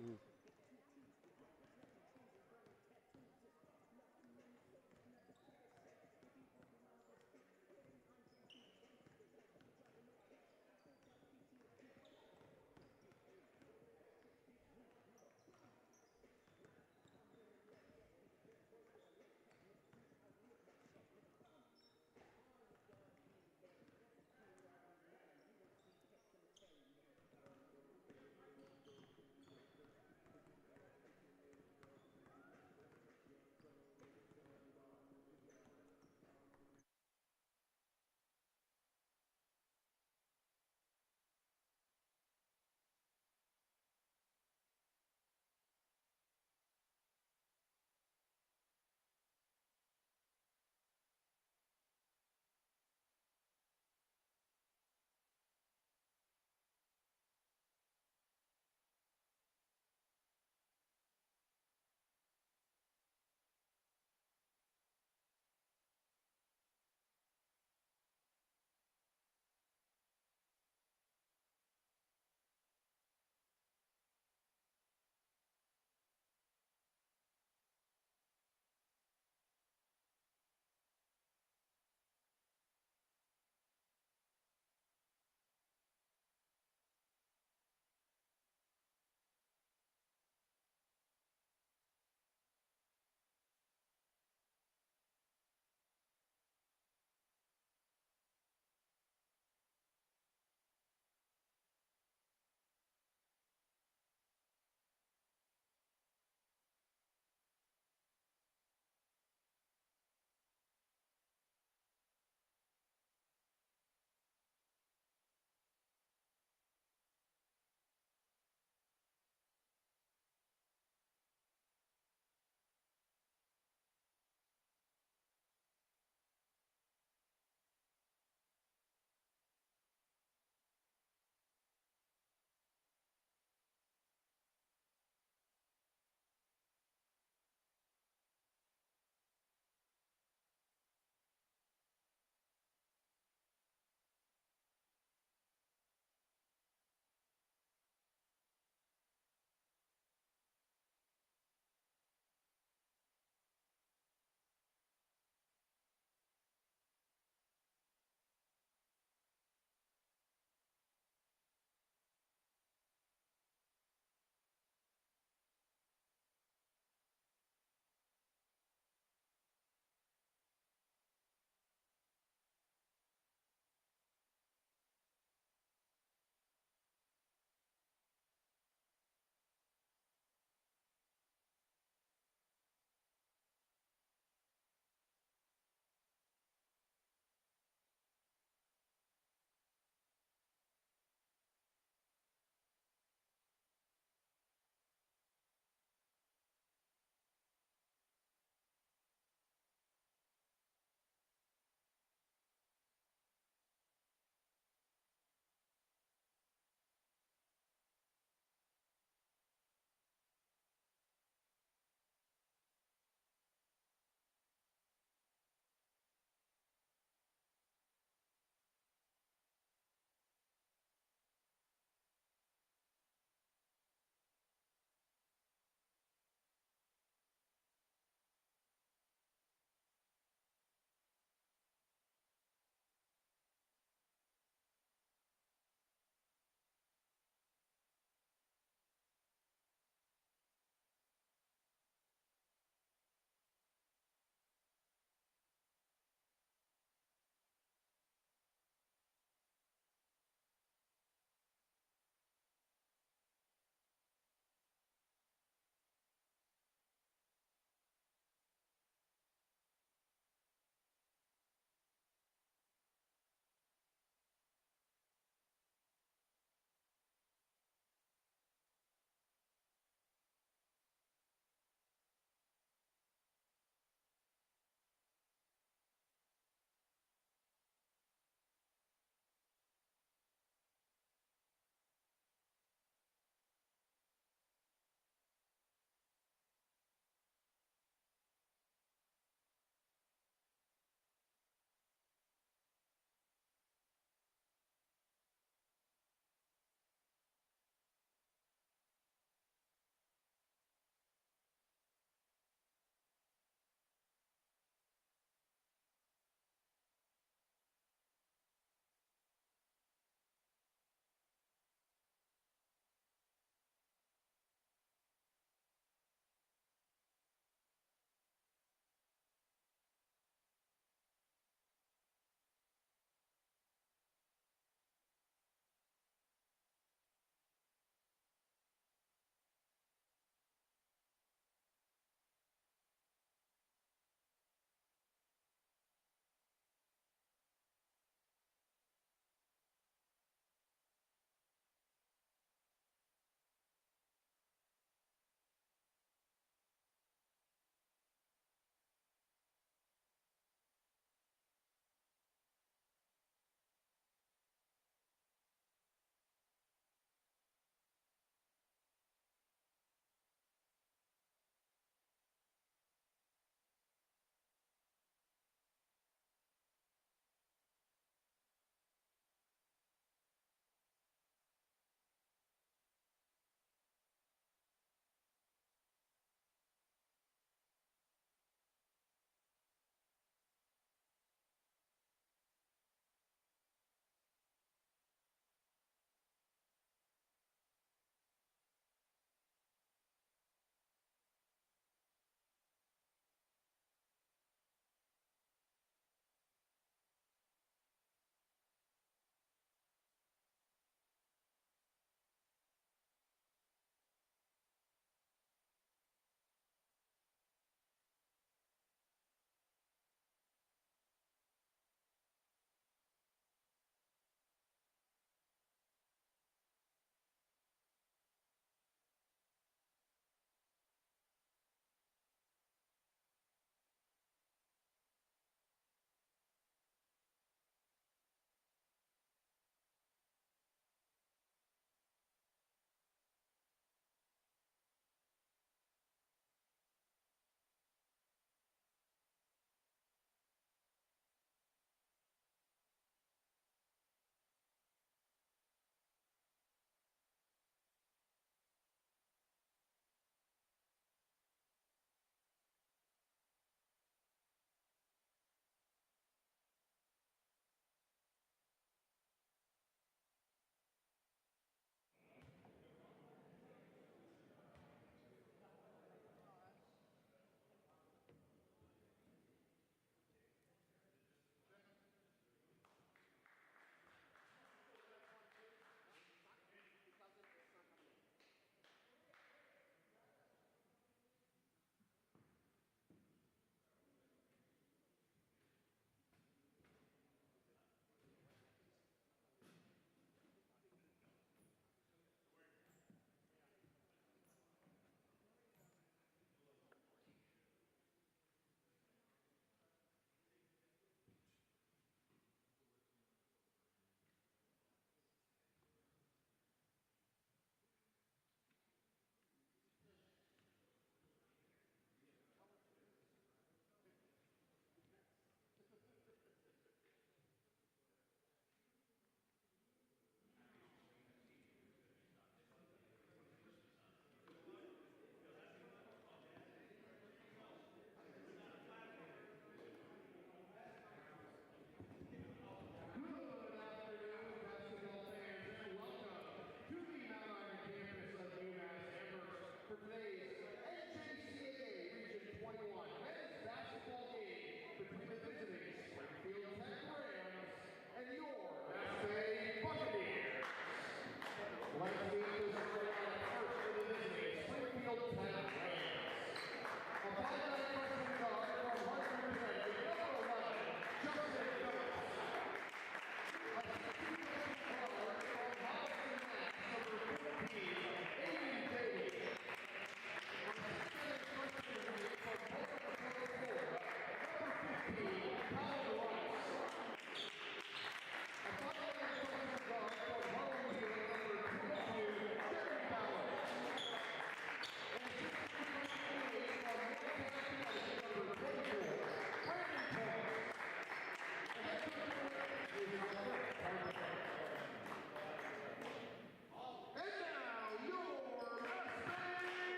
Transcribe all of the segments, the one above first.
Mhm.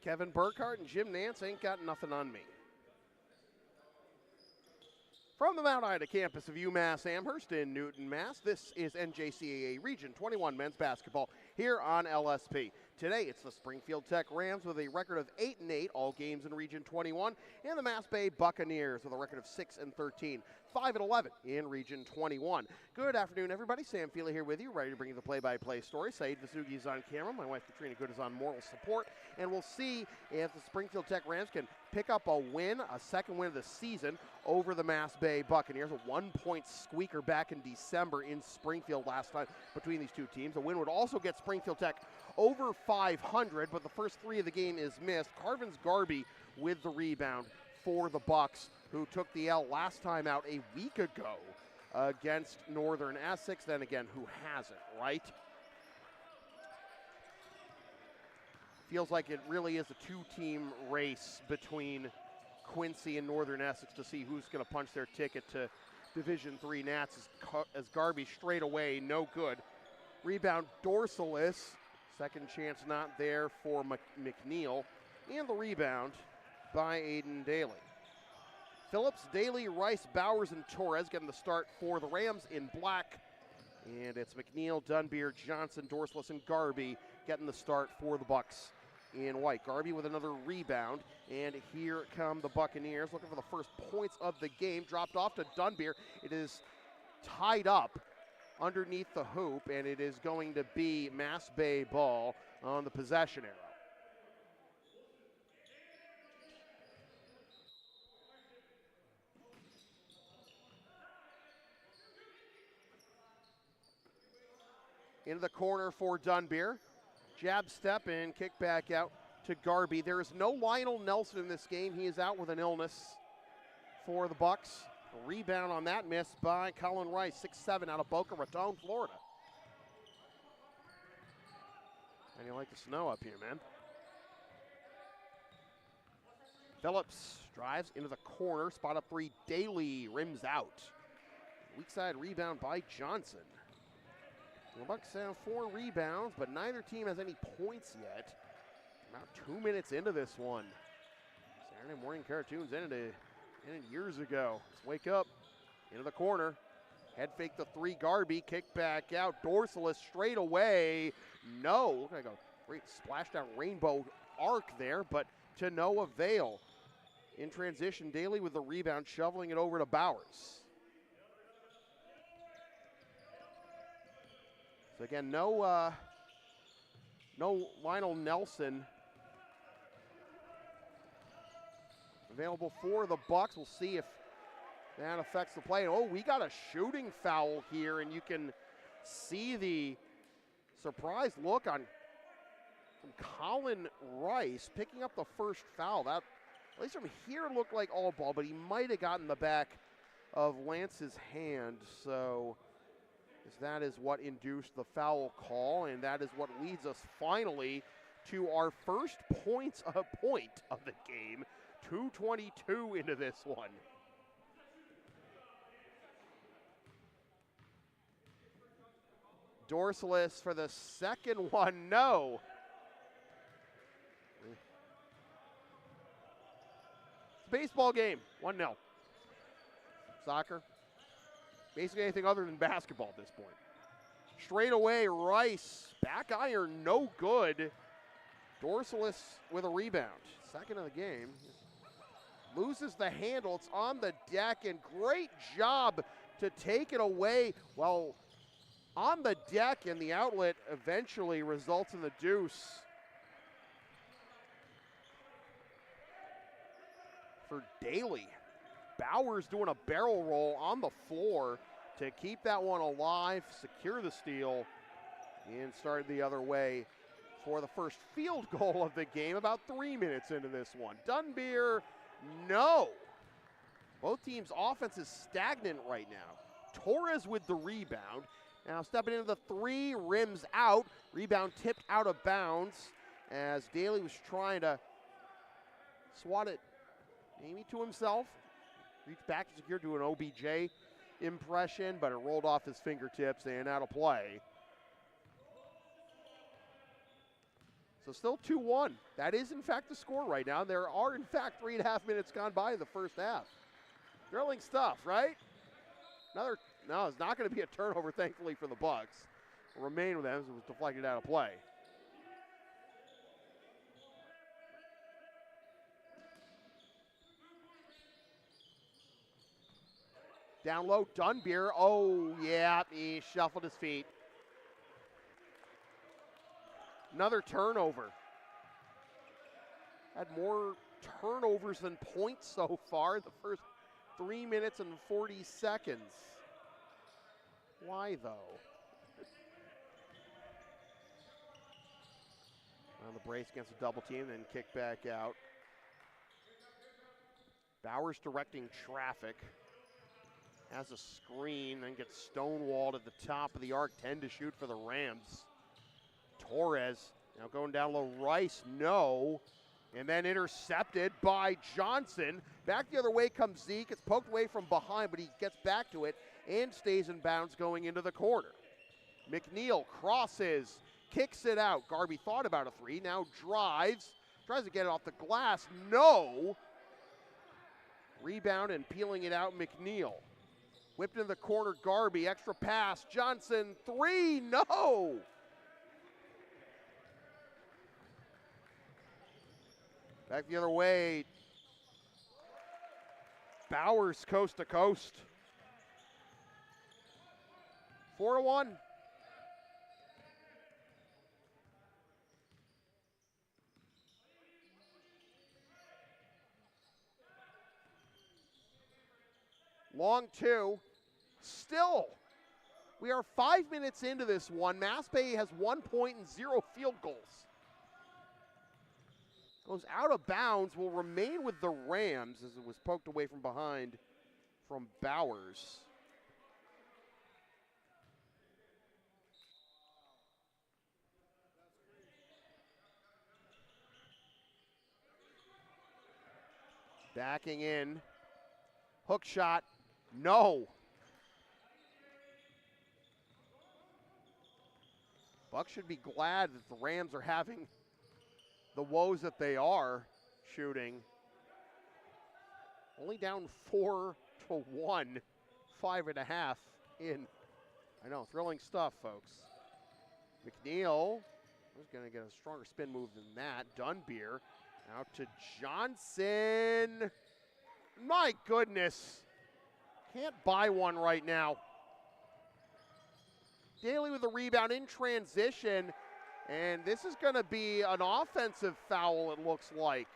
Kevin Burkhart and Jim Nance ain't got nothing on me. From the Mount Ida campus of UMass Amherst in Newton, Mass., this is NJCAA Region 21 men's basketball here on LSP. Today it's the Springfield Tech Rams with a record of 8-8, all games in Region 21, and the MassBay Buccaneers with a record of 6-13, 5-11 in Region 21. Good afternoon, everybody. Sam Feely here with you, ready to bring you the play-by-play story. Saeed Vasugi is on camera. My wife Katrina Good is on moral support, and we'll see if the Springfield Tech Rams can pick up a win, a second win of the season over the MassBay Buccaneers. A 1-point squeaker back in December in Springfield last time between these two teams. A win would also get Springfield Tech over 500, but the first three of the game is missed. Carvins Garby with the rebound for the Bucks, who took the L last time out a week ago against Northern Essex. Then again, who hasn't, right? Feels like it really is a two-team race between Quincy and Northern Essex to see who's going to punch their ticket to Division III Nats as Garby straight away, no good. Rebound Dorsalis, second chance not there for McNeil, and the rebound by Aiden Daly. Phillips, Daly, Rice, Bowers, and Torres getting the start for the Rams in black. And it's McNeil, Dunbeer, Johnson, Dorsalis, and Garby getting the start for the Bucks in white. Garby with another rebound, and here come the Buccaneers looking for the first points of the game. Dropped off to Dunbeer. It is tied up underneath the hoop, and it is going to be MassBay ball on the possession arrow. Into the corner for Dunbeer. Jab step and kick back out to Garby. There is no Lionel Nelson in this game. He is out with an illness for the Bucks. A rebound on that miss by Colin Rice, 6'7", out of Boca Raton, Florida. And you like the snow up here, man. Phillips drives into the corner, spot up three. Daly rims out. Weak side rebound by Johnson. The Bucks have 4 rebounds, but neither team has any points yet. About 2 minutes into this one. Saturday morning cartoons ended years ago. Let's wake up. Into the corner. Head fake the three. Garby, kick back out. Dorsalis straight away. No. Looked like a great splashed out rainbow arc there, but to no avail. In transition, Daly with the rebound, shoveling it over to Bowers. So again, no Lionel Nelson available for the Bucks. We'll see if that affects the play. Oh, we got a shooting foul here, and you can see the surprised look on from Colin Rice picking up the first foul. That, at least from here, looked like all ball, but he might have gotten the back of Lance's hand. So that is what induced the foul call, and that is what leads us finally to our first point of the game. 2:22 into this one. Dorsalis for the second one, no. It's a baseball game, 1-0. Soccer. Basically anything other than basketball at this point. Straight away, Rice, back iron, no good. Dorsalis with a rebound. Second of the game. Loses the handle, it's on the deck, and great job to take it away. Well, on the deck, and the outlet eventually results in the deuce for Daly. Bowers doing a barrel roll on the floor to keep that one alive, secure the steal, and start the other way for the first field goal of the game about 3 minutes into this one. Dunbeer, no. Both teams' offense is stagnant right now. Torres with the rebound. Now stepping into the three, rims out. Rebound tipped out of bounds as Daly was trying to swat it maybe to himself. Reached back to secure to an OBJ impression, but it rolled off his fingertips and out of play. So still 2-1. That is, in fact, the score right now. There are, in fact, 3.5 minutes gone by in the first half. Thrilling stuff, right? No, it's not going to be a turnover, thankfully, for the Bucks. Will remain with them as it was deflected out of play. Down low, Dunbeer. Oh, yeah, he shuffled his feet. Another turnover. Had more turnovers than points so far the first 3 minutes and 40 seconds. Why, though? On the brace against a double team, then kick back out. Bowers directing traffic. Has a screen, then gets stonewalled at the top of the arc. 10 to shoot for the Rams. Torres now going down low. Rice, no. And then intercepted by Johnson. Back the other way comes Zeke. It's poked away from behind, but he gets back to it and stays in bounds going into the corner. McNeil crosses, kicks it out. Garby thought about a three, now drives. Tries to get it off the glass, no. Rebound and peeling it out, McNeil. Whipped in the corner, Garby, extra pass, Johnson, three, no! Back the other way, Bowers coast to coast. 4-1. Long two. Still, we are 5 minutes into this one. MassBay has 1 point and 0 field goals. Goes out of bounds, will remain with the Rams as it was poked away from behind from Bowers. Backing in. Hook shot, no. Bucks should be glad that the Rams are having the woes that they are shooting. Only down 4-1, 5.5 in. I know, thrilling stuff, folks. McNeil is going to get a stronger spin move than that. Dunbeer out to Johnson. My goodness. Can't buy one right now. Daly with the rebound in transition. And this is going to be an offensive foul, it looks like.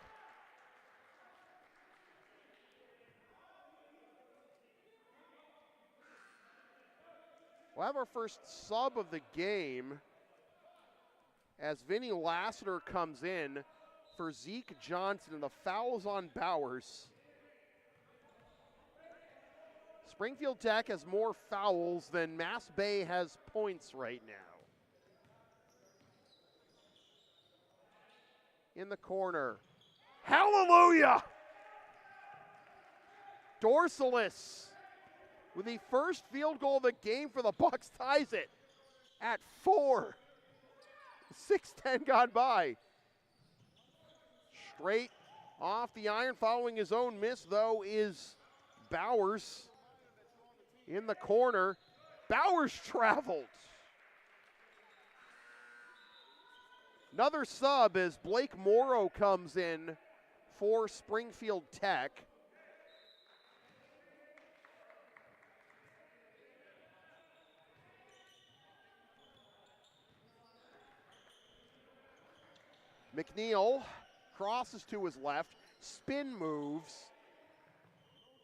We'll have our first sub of the game as Vinny Lassiter comes in for Zeke Johnson, and the foul's on Bowers. Springfield Tech has more fouls than MassBay has points right now. In the corner. Hallelujah! Dorsalis with the first field goal of the game for the Bucks ties it at 4. 6:10 gone by. Straight off the iron, following his own miss, though, is Bowers. In the corner, Bowers traveled. Another sub as Blake Morrow comes in for Springfield Tech. McNeil crosses to his left, spin moves.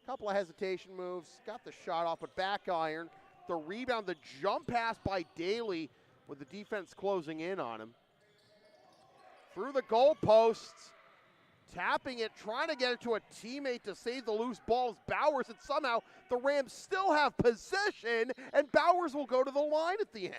Couple of hesitation moves, got the shot off, but back iron. The rebound, the jump pass by Daly with the defense closing in on him. Through the goalposts, tapping it, trying to get it to a teammate to save the loose ball is Bowers, and somehow the Rams still have possession, and Bowers will go to the line at the end.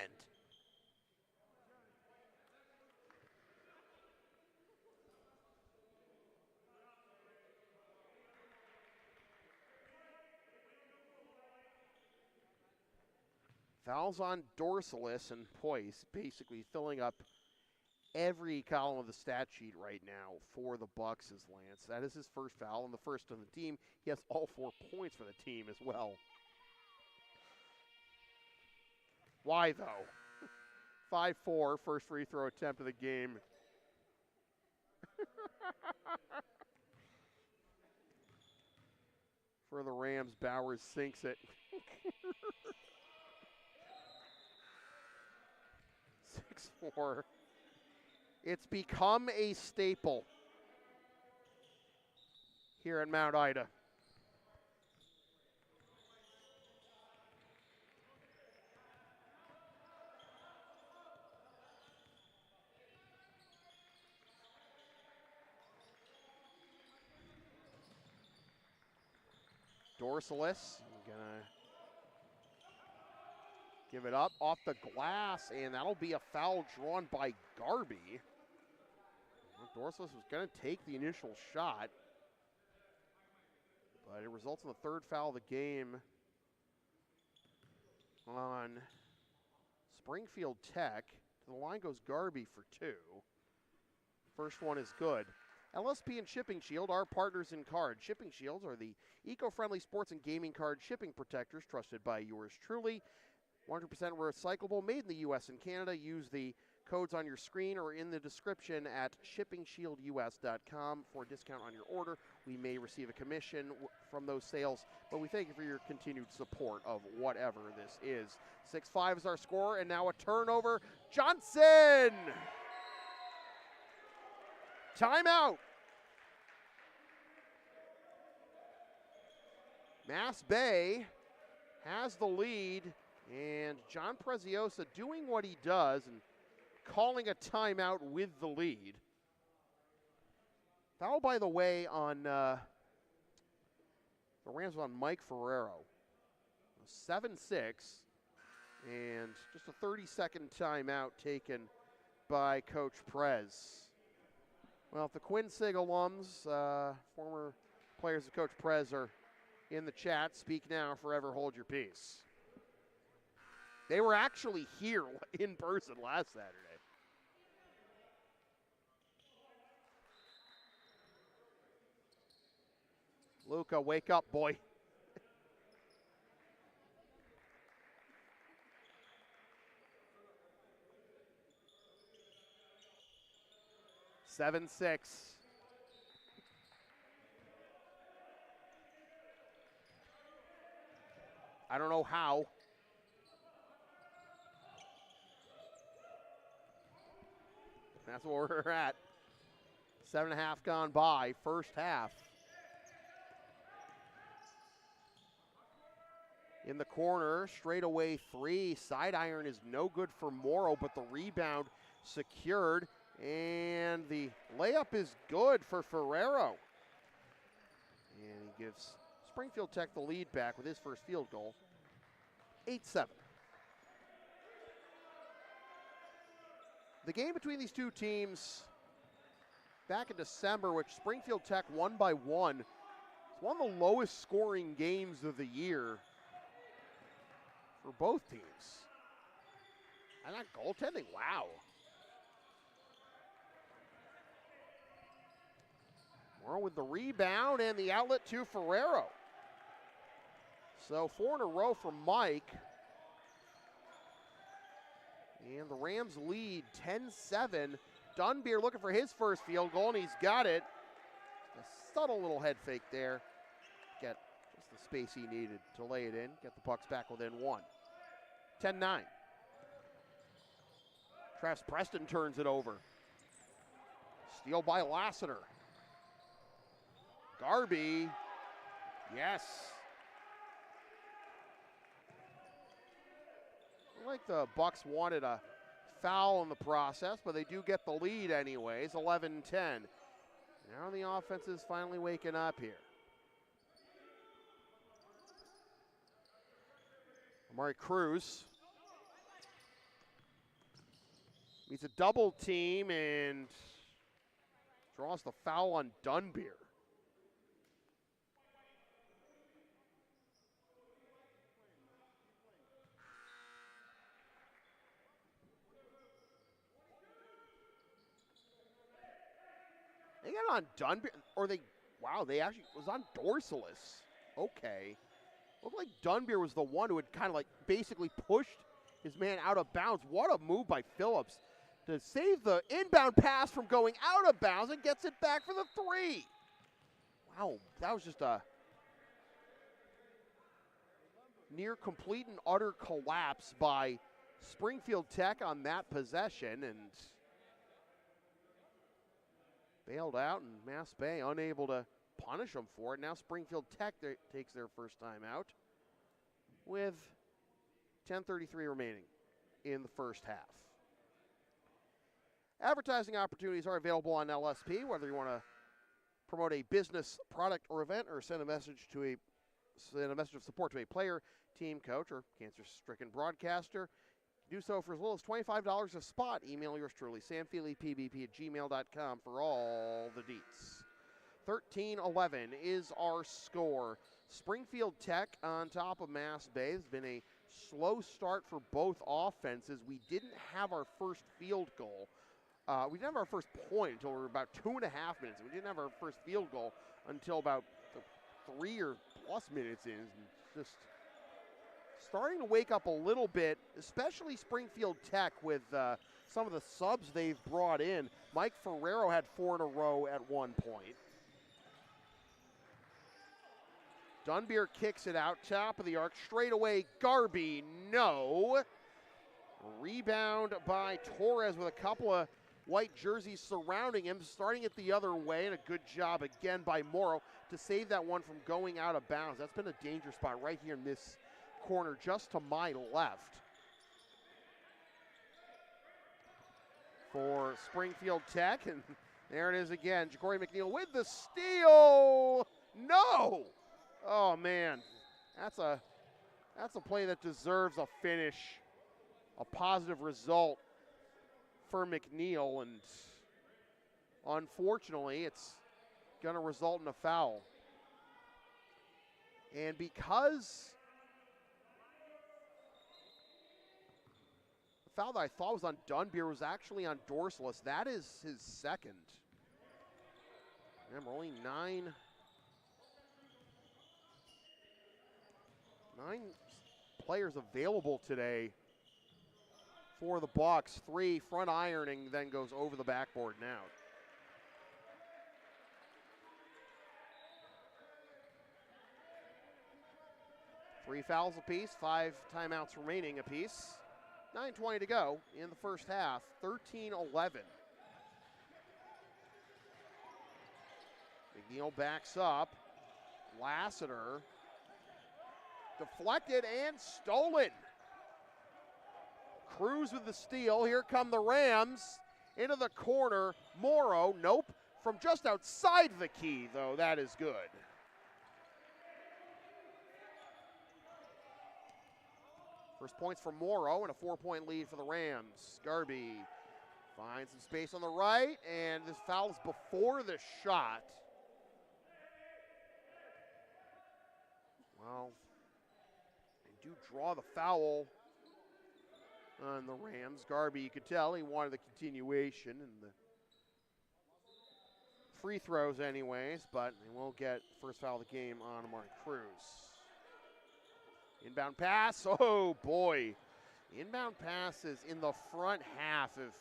Fouls on Dorsalis, and Poise basically filling up every column of the stat sheet right now for the Bucks is Lance. That is his first foul and the first on the team. He has all 4 points for the team as well. Why, though? 5-4, first free throw attempt of the game. For the Rams, Bowers sinks it. 6-4. It's become a staple here at Mount Ida. Dorsalis gonna give it up off the glass, and that'll be a foul drawn by Garby. Dorsalis was gonna take the initial shot, but it results in the 3rd foul of the game on Springfield Tech. To the line goes Garby for 2. First one is good. LSP and Shipping Shield are partners in card. Shipping Shields are the eco-friendly sports and gaming card shipping protectors trusted by yours truly. 100% recyclable, made in the U.S. and Canada. Use the codes on your screen or in the description at shippingshieldus.com for a discount on your order. We may receive a commission from those sales, but we thank you for your continued support of whatever this is. 6-5 is our score, and now a turnover. Johnson! Timeout. MassBay has the lead, and John Preziosa doing what he does and calling a timeout with the lead. Foul, by the way, on the Rams on Mike Ferrero. 7-6, and just a 30-second timeout taken by Coach Prez. Well, if the Quincy alums, former players of Coach Prez, are in the chat, speak now, forever hold your peace. They were actually here in person last Saturday. Luka, wake up, boy. Seven, 6. I don't know how. That's where we're at. 7.5 gone by, first half. In the corner, straightaway 3. Side iron is no good for Morrow, but the rebound secured. And the layup is good for Ferrero. And he gives Springfield Tech the lead back with his first field goal. 8-7. The game between these two teams back in December, which Springfield Tech won by 1, it's one of the lowest scoring games of the year for both teams. And that goaltending, wow. Morrow with the rebound and the outlet to Ferrero. So 4 in a row for Mike. And the Rams lead 10-7. Dunbeer looking for his first field goal, and he's got it. A subtle little head fake there. Get just the space he needed to lay it in. Get the Bucks back within 1. 10-9. Travis Preston turns it over. Steal by Lassiter. Garby, yes. Like the Bucks wanted a foul in the process, but they do get the lead anyways, 11-10. Now the offense is finally waking up here. Amari Cruz meets a double team and draws the foul on Dunbeer. on Dunbeer, or wow, they actually was on Dorsalis. Okay. Looked like Dunbeer was the one who had kind of like basically pushed his man out of bounds. What a move by Phillips to save the inbound pass from going out of bounds and gets it back for the 3. Wow, that was just a near complete and utter collapse by Springfield Tech on that possession, and bailed out, and MassBay unable to punish them for it. Now Springfield Tech takes their first time out with 10:33 remaining in the first half. Advertising opportunities are available on LSP, whether you want to promote a business, product, or event, or send a message of support to a player, team, coach, or cancer-stricken broadcaster. Do so for as little as $25 a spot. Email yours truly, samfeelypbp@gmail.com for all the deets. 13-11 is our score. Springfield Tech on top of MassBay. It's been a slow start for both offenses. We didn't have our first field goal. We didn't have our first point until we were about 2.5 minutes. We didn't have our first field goal until about 3 or plus minutes in. And just starting to wake up a little bit, especially Springfield Tech with some of the subs they've brought in. Mike Ferrero had 4 in a row at one point. Dunbeer kicks it out, top of the arc, straight away, Garby, no. Rebound by Torres with a couple of white jerseys surrounding him, starting it the other way, and a good job again by Morrow to save that one from going out of bounds. That's been a danger spot right here in this corner, just to my left. For Springfield Tech, and there it is again, Ja'Cory McNeil with the steal, no! Oh man, that's a play that deserves a finish, a positive result for McNeil, and unfortunately it's gonna result in a foul. And because the foul that I thought was on Dunbeer was actually on Dorsalis, that is his second. Remember, only nine players available today for the Bucs. 3 front ironing, then goes over the backboard now. Three fouls apiece, 5 timeouts remaining apiece. 9:20 to go in the first half, 13-11. McNeil backs up. Lassiter deflected and stolen. Cruz with the steal. Here come the Rams into the corner. Morrow, nope, from just outside the key, though. That is good. First points for Morrow and a 4-point lead for the Rams. Garby finds some space on the right, and this foul is before the shot. Well, they do draw the foul on the Rams. Garby, you could tell he wanted the continuation and the free throws anyways, but they will get first foul of the game on Amari Cruz. Inbound pass, oh boy. Inbound passes in the front half have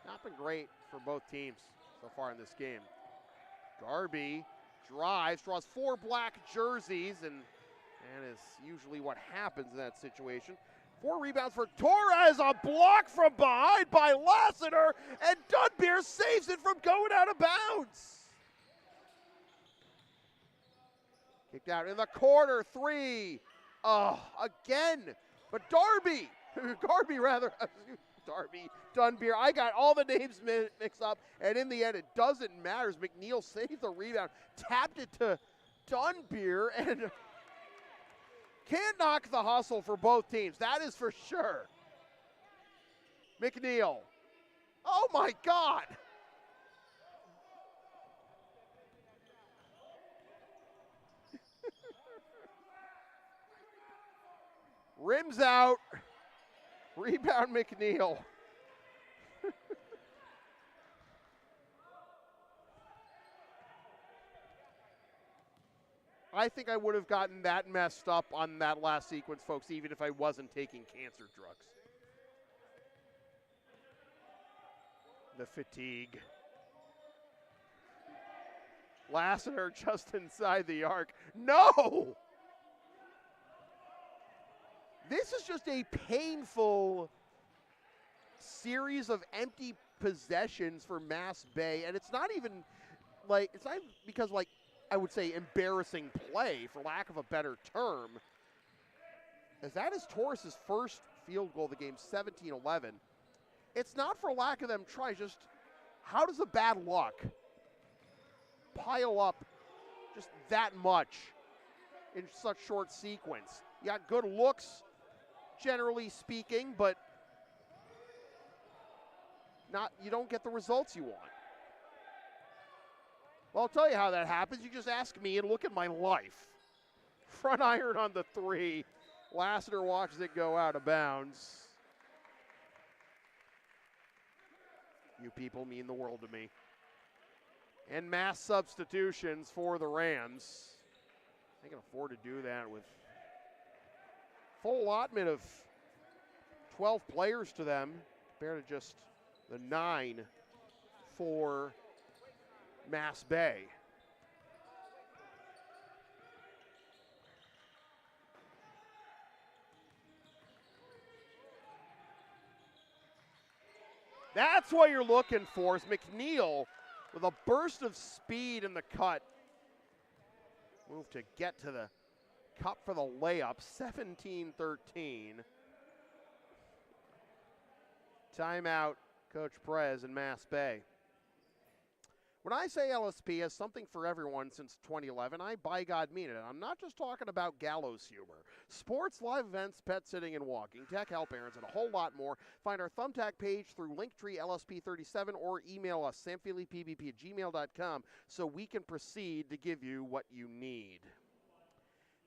not been great for both teams so far in this game. Garby drives, draws 4 black jerseys, and that is usually what happens in that situation. 4 rebounds for Torres, a block from behind by Lassiter, and Dunbeer saves it from going out of bounds. Kicked out in the corner, 3. Again, but Dunbeer, I got all the names mixed up, and in the end, it doesn't matter. McNeil saved the rebound, tapped it to Dunbeer, and can't knock the hustle for both teams, that is for sure. McNeil, oh my God. Rims out, rebound McNeil. I think I would have gotten that messed up on that last sequence, folks, even if I wasn't taking cancer drugs. The fatigue. Lassiter just inside the arc. No! This is just a painful series of empty possessions for MassBay, and it's not even because I would say embarrassing play, for lack of a better term, as that is Torres' first field goal of the game, 17-11. It's not for lack of them trying, just how does the bad luck pile up just that much in such short sequence? You got good looks, generally speaking, but you don't get the results you want. Well, I'll tell you how that happens. You just ask me and look at my life. Front iron on the 3. Lassiter watches it go out of bounds. You people mean the world to me. And mass substitutions for the Rams. They can afford to do that with full allotment of 12 players to them compared to just the 9 for MassBay. That's what you're looking for, is McNeil with a burst of speed in the cut. Move to get to the cup for the layup, 17-13. Timeout, Coach Prez and MassBay. When I say LSP has something for everyone since 2011, I by God mean it. I'm not just talking about gallows humor. Sports, live events, pet sitting and walking, tech help errands, and a whole lot more. Find our Thumbtack page through Linktree LSP37 or email us, samphillypbp@gmail.com, so we can proceed to give you what you need.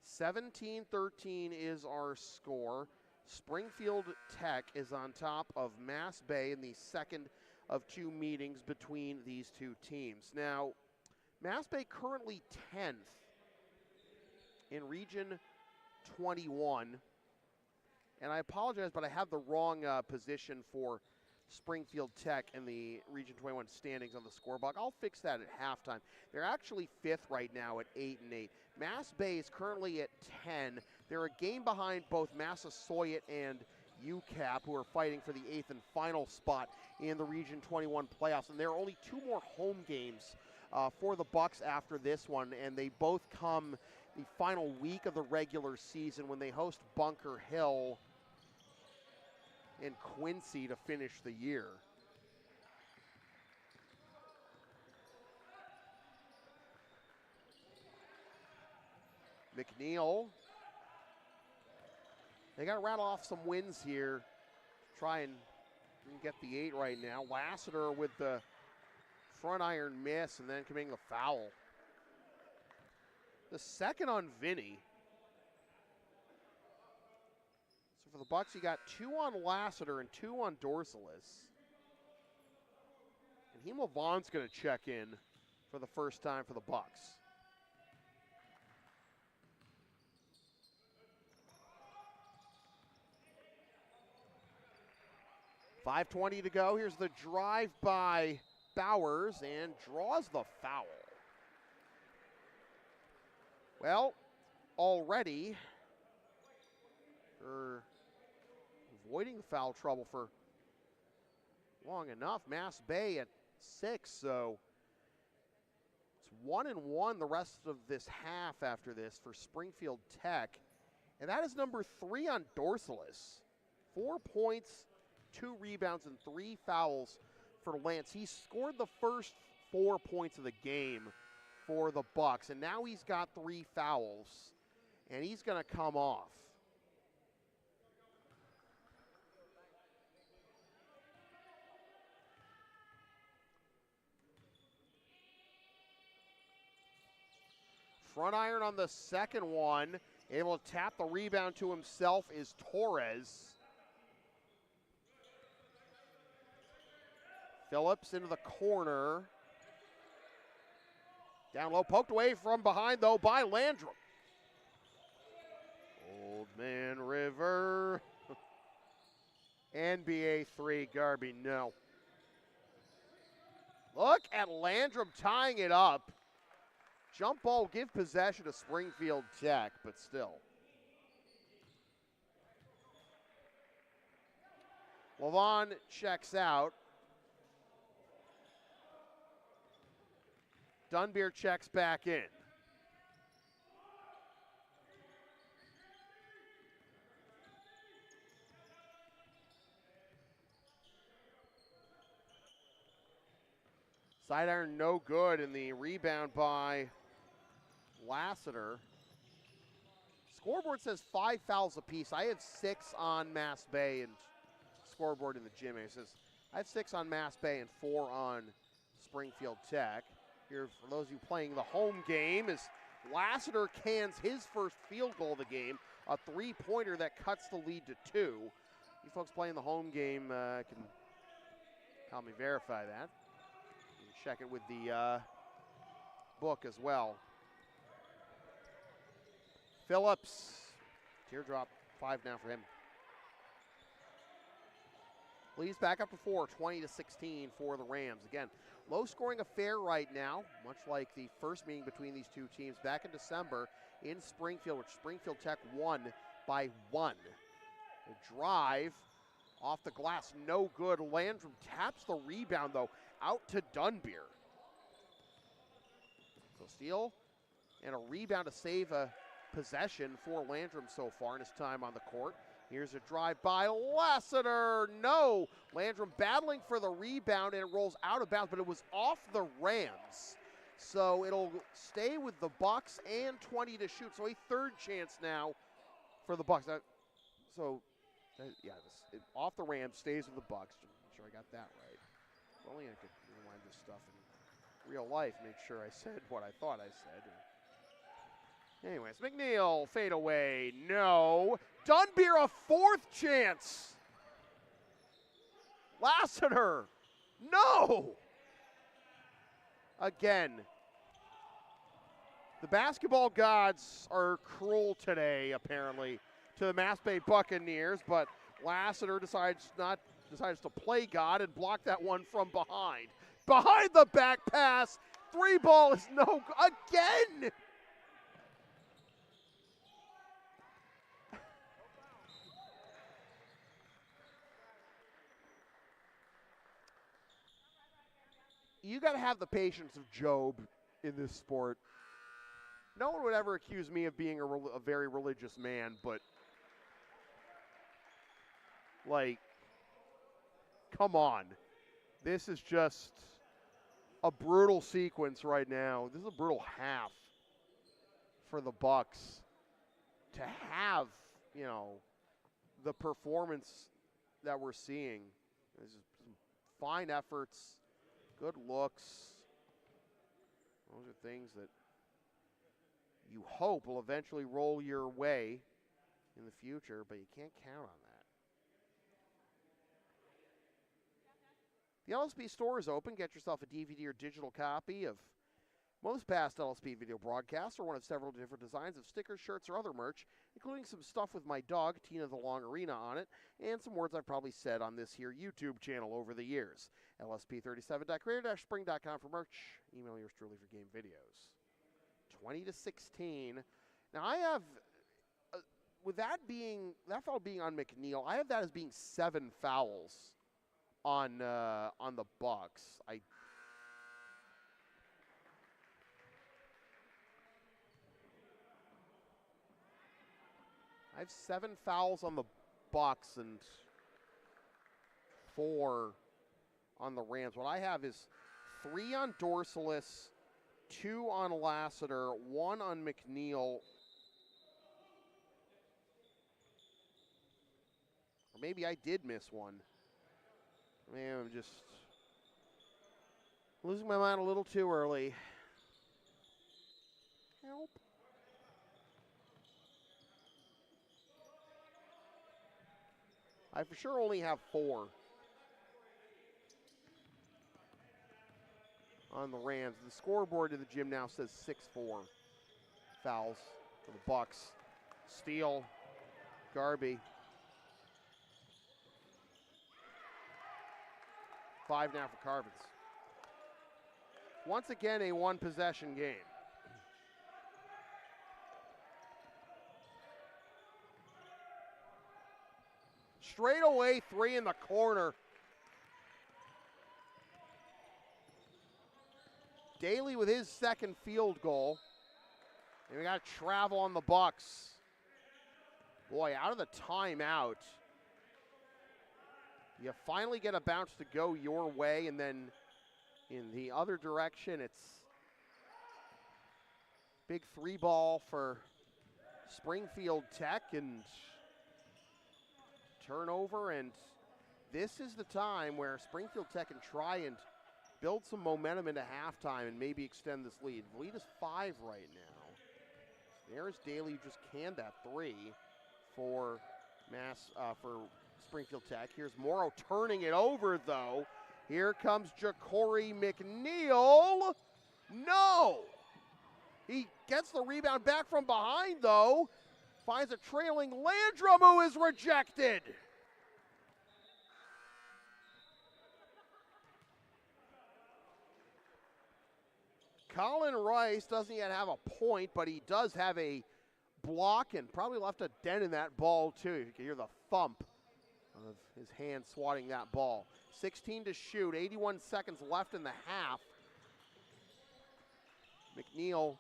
17-13 is our score. Springfield Tech is on top of MassBay in the second of 2 meetings between these 2 teams. Now, MassBay currently 10th in Region 21. And I apologize, but I have the wrong position for Springfield Tech in the Region 21 standings on the scorebook. I'll fix that at halftime. They're actually 5th right now at 8-8. MassBay is currently at 10. They're a game behind both Massasoit and UCAP, who are fighting for the 8th and final spot in the Region 21 playoffs. And there are only 2 more home games for the Bucs after this one, and they both come the final week of the regular season when they host Bunker Hill and Quincy to finish the year. McNeil. They got to rattle off some wins here. Try and get the 8 right now. Lassiter with the front iron miss and then committing the foul. The second on Vinny. So for the Bucs, you got 2 on Lassiter and 2 on Dorsalis. And Hemo Vaughn's going to check in for the first time for the Bucs. .5:20 to go. Here's the drive by Bowers and draws the foul. Well, already, avoiding foul trouble for long enough. MassBay at 6, so it's 1-1 the rest of this half after this for Springfield Tech. And that is number 3 on Dorsalis. 4 points, 2 rebounds, and 3 fouls for Lance. He scored the first 4 points of the game for the Bucs, and now he's got 3 fouls, and he's going to come off. Front iron on the second one. Able to tap the rebound to himself is Torres. Phillips into the corner. Down low, poked away from behind, though, by Landrum. Old Man River. NBA 3, Garby, no. Look at Landrum tying it up. Jump ball, give possession to Springfield Tech, but still. Lavon checks out. Dunbeer checks back in. Sidearm no good, and the rebound by Lassiter. Scoreboard says 5 fouls apiece. I have 6 on MassBay and scoreboard in the gym. It says I have 6 on MassBay and 4 on Springfield Tech. Here, for those of you playing the home game, is Lassiter cans his first field goal of the game, a three-pointer that cuts the lead to 2. You folks playing the home game can help me verify that. You can check it with the book as well. Phillips, teardrop, 5 now for him. Leads back up to 4, 20-16 for the Rams. Again, low-scoring affair right now, much like the first meeting between these two teams back in December in Springfield, which Springfield Tech won by 1. The drive off the glass, no good. Landrum taps the rebound, though, out to Dunbeer. So steal and a rebound to save a possession for Landrum so far in his time on the court. Here's a drive by Lassiter. No! Landrum battling for the rebound, and it rolls out of bounds, but it was off the Rams. So it'll stay with the Bucks and 20 to shoot. So a third chance now for the Bucks. Off the Rams, stays with the Bucks. Make sure I got that right. If only I could rewind this stuff in real life, make sure I said what I thought I said. Anyways, McNeil, fade away, no. Dunbeer, a 4th chance. Lassiter, no. Again, the basketball gods are cruel today, apparently, to the MassBay Buccaneers, but Lassiter decides to play God and block that one from behind. Behind the back pass, 3-ball is no good. Again! You got to have the patience of Job in this sport. No one would ever accuse me of being a very religious man, but, like, come on. This is just a brutal sequence right now. This is a brutal half for the Bucks. To have, the performance that we're seeing. There's some fine efforts. Good looks. Those are things that you hope will eventually roll your way in the future, but you can't count on that. The LSP store is open. Get yourself a DVD or digital copy of most past LSP video broadcasts or one of several different designs of stickers, shirts, or other merch, including some stuff with my dog, Tina the Long Arena, on it, and some words I've probably said on this here YouTube channel over the years. LSP37.creator-spring.com for merch. Email yours truly for game videos. 20-16. Now I have, with that foul being on McNeil, I have that as being 7 fouls on the Bucks. I have 7 fouls on the Bucks and 4 on the Rams. What I have is 3 on Dorsalis, 2 on Lassiter, 1 on McNeil. Or maybe I did miss one. Man, I'm just losing my mind a little too early. Help. I for sure only have 4 on the Rams. The scoreboard in the gym now says 6-4 fouls for the Bucks. Steal Garby. 5 now for Carvins. Once again, a one-possession game. Straight away, 3 in the corner. Daly with his second field goal. And we got travel on the Bucks. Boy, out of the timeout. You finally get a bounce to go your way, and then in the other direction, it's big 3-ball for Springfield Tech, and turnover, and this is the time where Springfield Tech can try and build some momentum into halftime and maybe extend this lead. The lead is 5 right now. There's Daly, who just canned that 3 for Springfield Tech. Here's Morrow turning it over, though. Here comes Ja'Cory McNeil. No! He gets the rebound back from behind, though. Finds a trailing Landrum, who is rejected. Colin Rice doesn't yet have a point, but he does have a block and probably left a dent in that ball, too. You can hear the thump of his hand swatting that ball. 16 to shoot, 81 seconds left in the half. McNeil,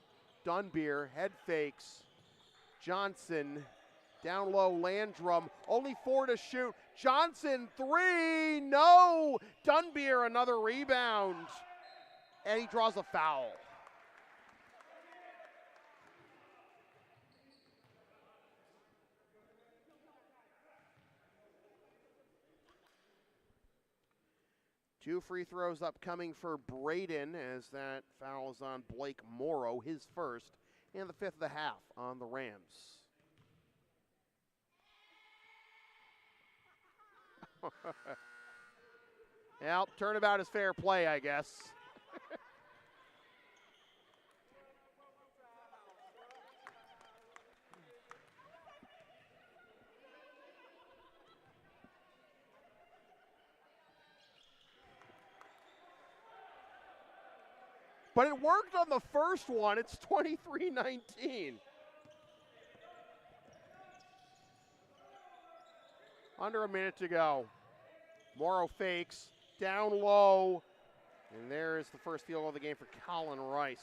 Dunbeer, head fakes. Johnson, down low, Landrum, only 4 to shoot. Johnson, 3, no! Dunbeer, another rebound. And he draws a foul. Two free throws upcoming for Braden, as that foul is on Blake Morrow, his first, and the 5th of the half on the Rams. Well, turnabout is fair play, I guess. But it worked on the first one. It's 23-19. Under a minute to go. Morrow fakes, down low, and there's the first field goal of the game for Colin Rice.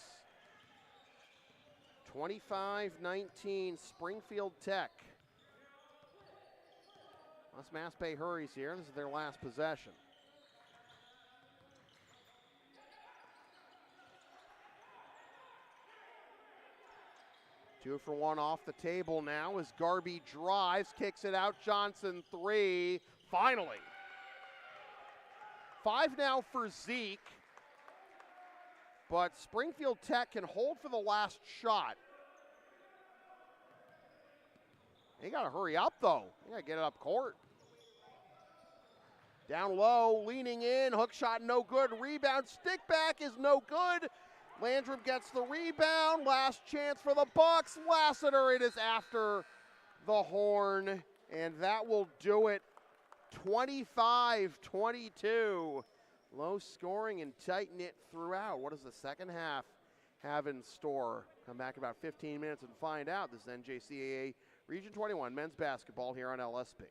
25-19, Springfield Tech. Unless MassBay hurries here, this is their last possession. Two for one off the table now as Garby drives, kicks it out, Johnson 3, finally. 5 now for Zeke, but Springfield Tech can hold for the last shot. They gotta hurry up though, they gotta get it up court. Down low, leaning in, hook shot no good, rebound, stick back is no good. Landrum gets the rebound, last chance for the Bucks. Lassiter, it is after the horn, and that will do it. 25-22. Low scoring and tight knit throughout. What does the second half have in store? Come back in about 15 minutes and find out. This is NJCAA Region 21 men's basketball here on LSP.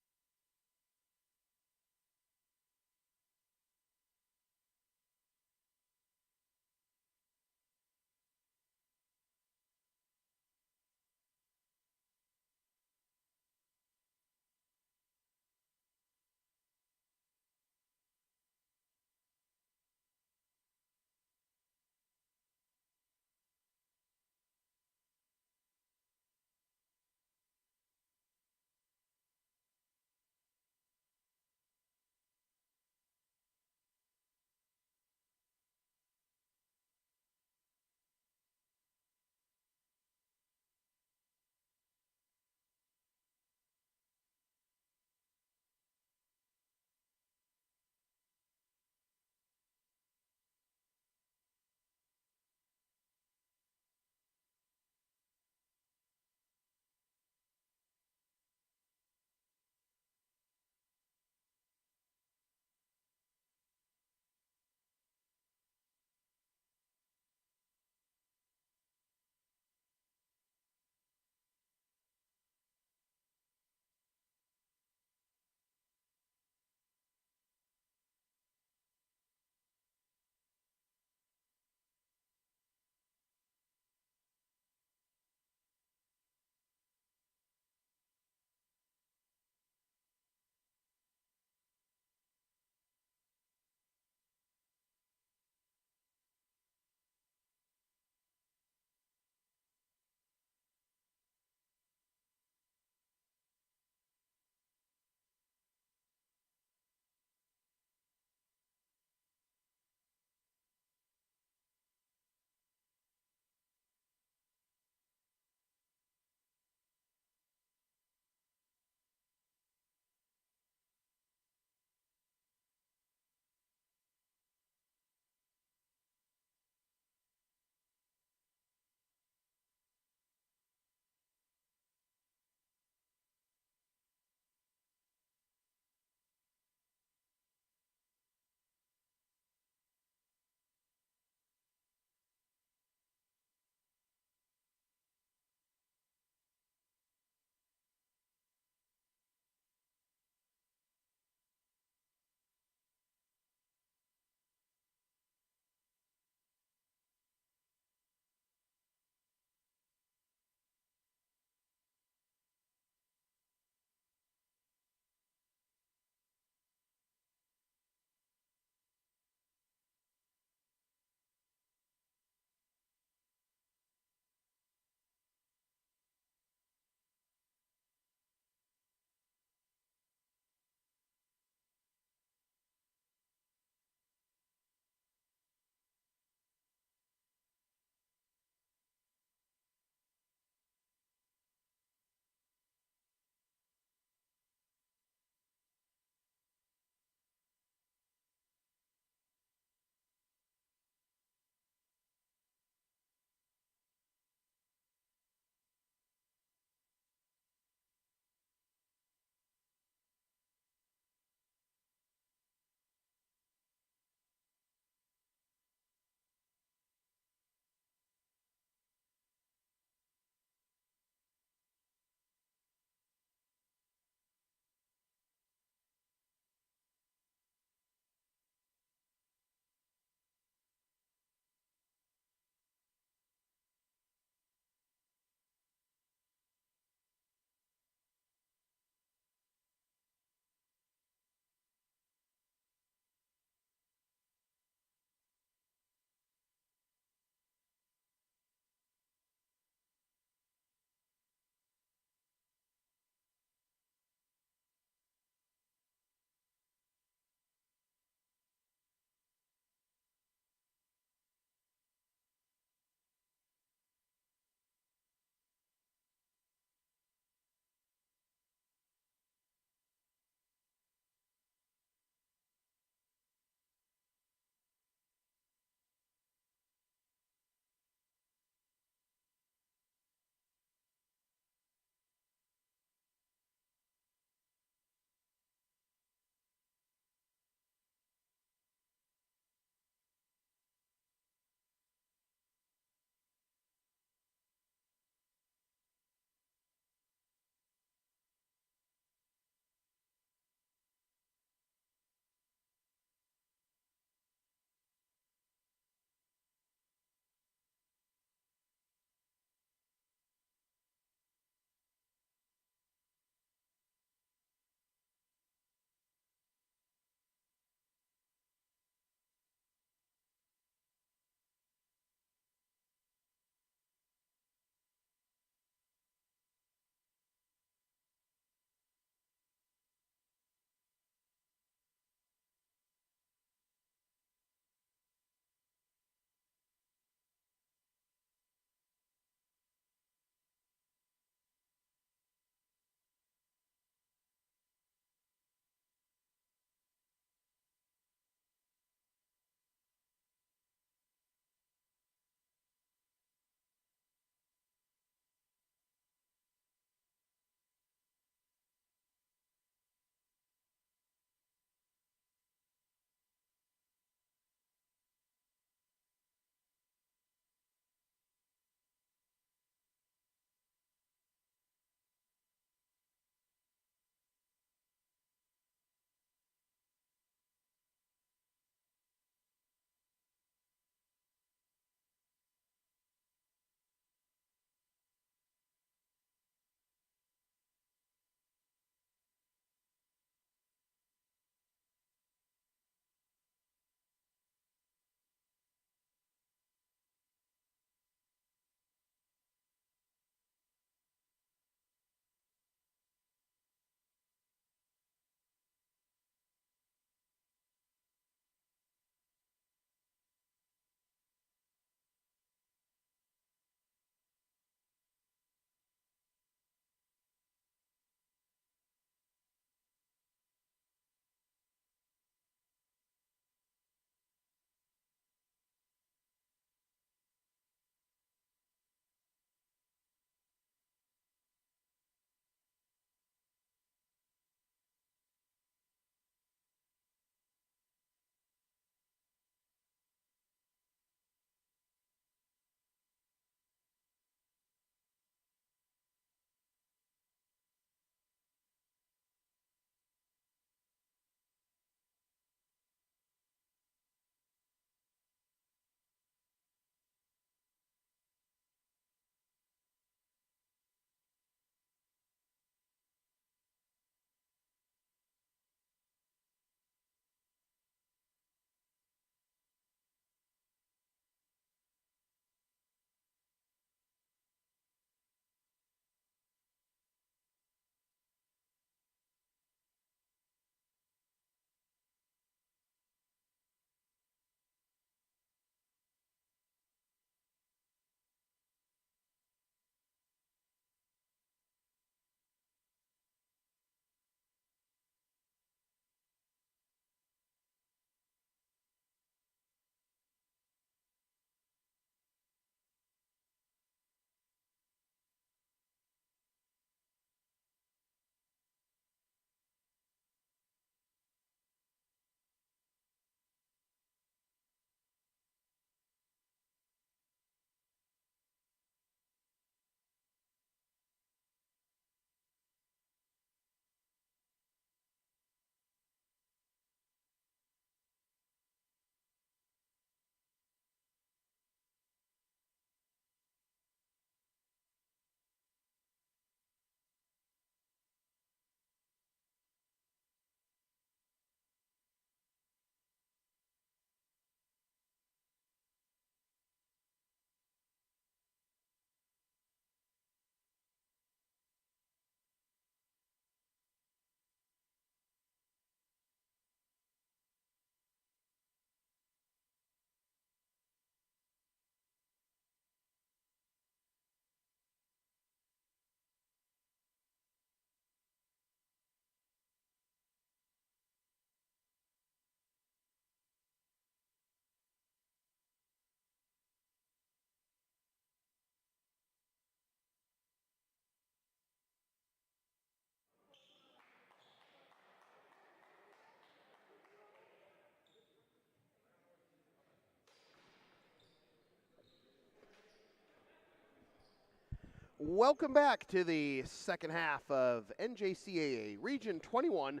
Welcome back to the second half of NJCAA Region 21,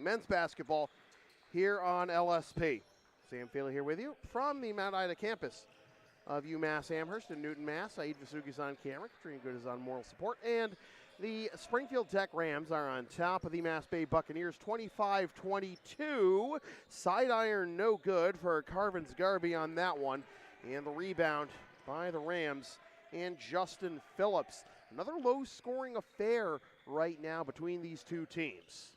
men's basketball here on LSP. Sam Feely here with you from the Mount Ida campus of UMass Amherst in Newton, Mass. Saeed Vasugi is on camera, Katrina Good is on moral support, and the Springfield Tech Rams are on top of the MassBay Buccaneers 25-22. Side iron no good for Carvin's Garby on that one, and the rebound by the Rams and Justin Phillips. Another low-scoring affair right now between these two teams.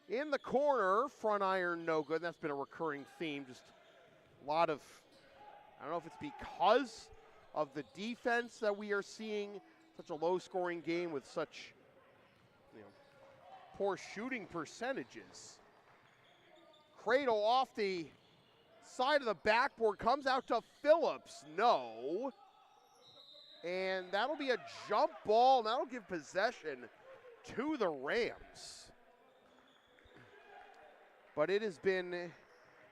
In the corner, front iron no good. That's been a recurring theme. Just a lot of, I don't know if it's because of the defense that we are seeing such a low-scoring game with such, poor shooting percentages. Cradle off the side of the backboard, comes out to Phillips, no. And that'll be a jump ball, and that'll give possession to the Rams. But it has been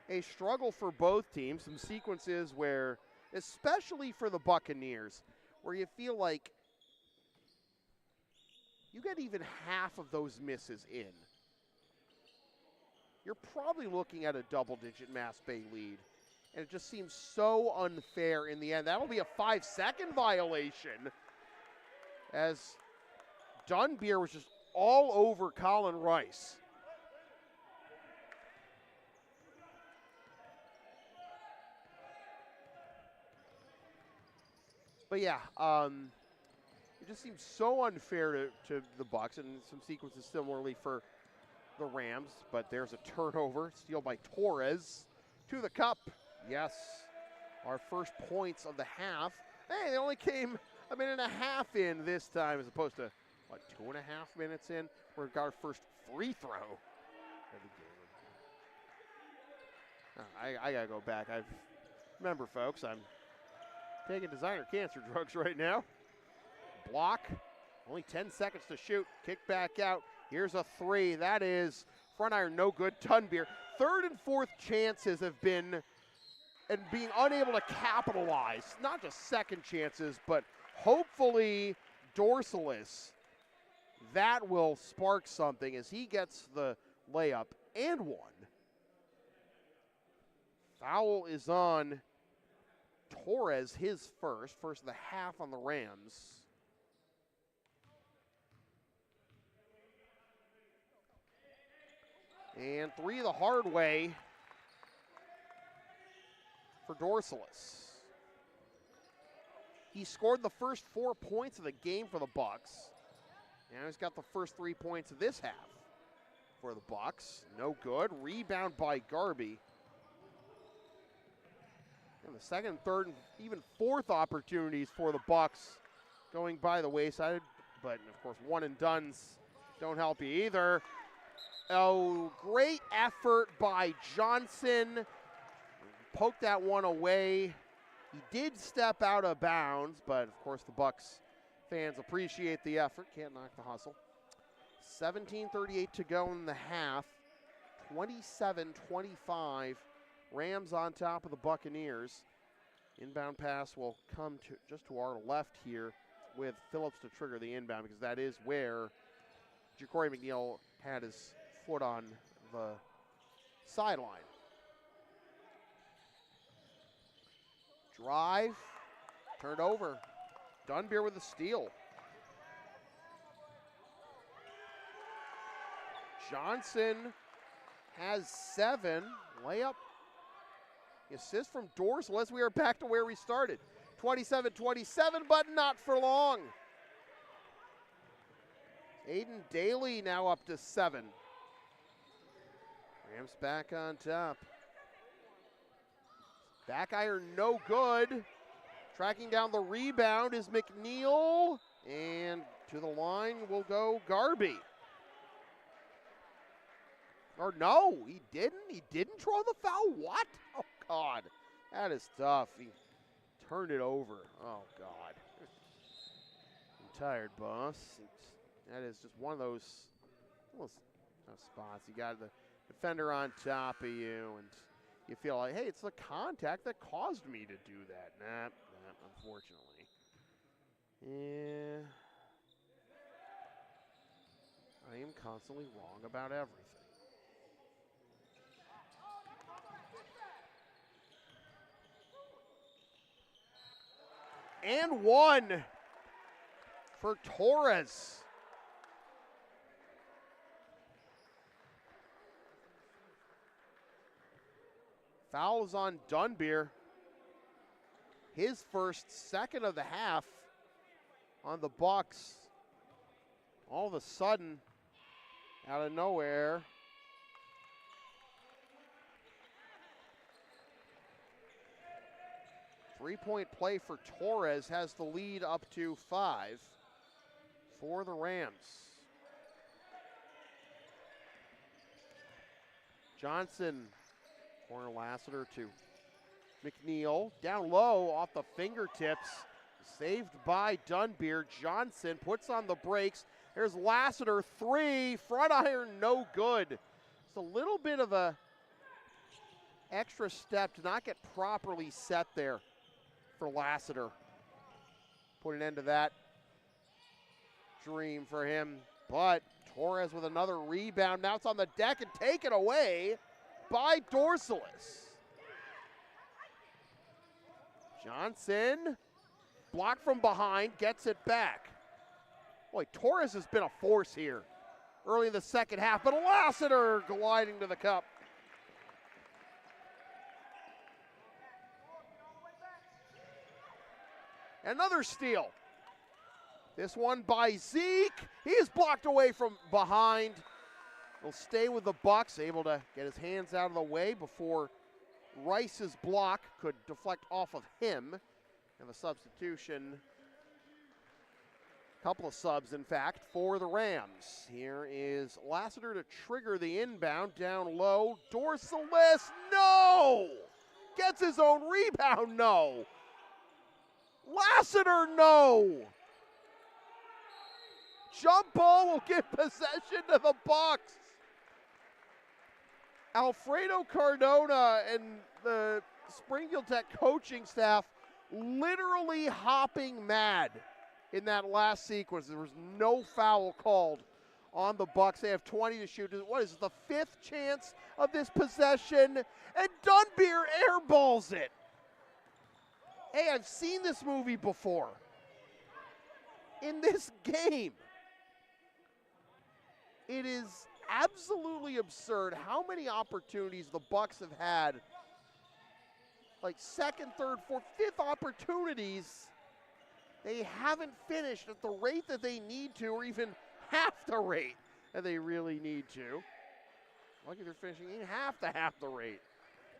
a struggle for both teams. Some sequences where, especially for the Buccaneers, where you feel like you get even half of those misses in, you're probably looking at a double-digit MassBay lead. And it just seems so unfair in the end. That'll be a 5-second violation, as Dunbeer was just all over Colin Rice. But yeah, it just seems so unfair to the Bucs, and some sequences similarly for the Rams. But there's a turnover, steal by Torres to the cup. Yes, our first points of the half. Hey, they only came a minute and a half in this time, as opposed to, 2.5 minutes in? We got our first free throw of the game. I gotta go back. Remember, folks, I'm taking designer cancer drugs right now. Block, only 10 seconds to shoot. Kick back out. Here's a three. That is front iron, no good. Dunbeer. Third and fourth chances have been, and being unable to capitalize. Not just second chances, but hopefully Dorsalis. That will spark something as he gets the layup and one. Foul is on Torres, his first of the half on the Rams. And three the hard way for Dorsalis. He scored the first 4 points of the game for the Bucs. Now he's got the first 3 points of this half for the Bucs. No good. Rebound by Garby. And the second, third, and even fourth opportunities for the Bucs going by the wayside. But, of course, one and dones don't help you either. Oh, great effort by Johnson. Poked that one away. He did step out of bounds, but, of course, the Bucs fans appreciate the effort. Can't knock the hustle. 17:38 to go in the half. 27-25. Rams on top of the Buccaneers. Inbound pass will come to just to our left here with Phillips to trigger the inbound, because that is where Ja'Cory McNeil had his foot on the sideline. Drive, turned over. Dunbeer with a steal. Johnson has 7. Layup. Assist from Dorsalis. We are back to where we started. 27-27, but not for long. Aiden Daly now up to 7. Rams back on top. Back iron no good. Tracking down the rebound is McNeil. And to the line will go Garby. Or no, he didn't. He didn't draw the foul. What? Oh, God. That is tough. He turned it over. Oh, God. I'm tired, boss. That is just one of those tough spots. You got the defender on top of you, and you feel like, hey, it's the contact that caused me to do that. Nah, unfortunately. Yeah. I am constantly wrong about everything. And one for Torres. Fouls on Dunbeer. His first, second of the half on the Bucks. All of a sudden, out of nowhere, three-point play for Torres has the lead up to 5 for the Rams. Johnson, corner Lassiter to McNeil. Down low off the fingertips. Saved by Dunbeer. Johnson puts on the brakes. There's Lassiter, 3. Front iron, no good. It's a little bit of a extra step to not get properly set there for Lassiter. Put an end to that dream for him. But Torres with another rebound. Now it's on the deck and taken away by Dorsalis. Johnson, blocked from behind, gets it back. Boy, Torres has been a force here early in the second half, but Lassiter gliding to the cup. Another steal. This one by Zeke. He is blocked away from behind. He'll stay with the Bucks, able to get his hands out of the way before Rice's block could deflect off of him. And the substitution, a couple of subs, in fact, for the Rams. Here is Lassiter to trigger the inbound. Down low, Dorsalis, no! Gets his own rebound, no! Lassiter, no! Jump ball will give possession to the Bucks. Alfredo Cardona and the Springfield Tech coaching staff literally hopping mad in that last sequence. There was no foul called on the Bucks. They have 20 to shoot. What is it, the 5th chance of this possession? And Dunbeer airballs it. Hey, I've seen this movie before. In this game. It is absolutely absurd how many opportunities the Bucks have had. Like second, third, fourth, fifth opportunities. They haven't finished at the rate that they need to, or even half the rate that they really need to. Lucky they're finishing in half the rate.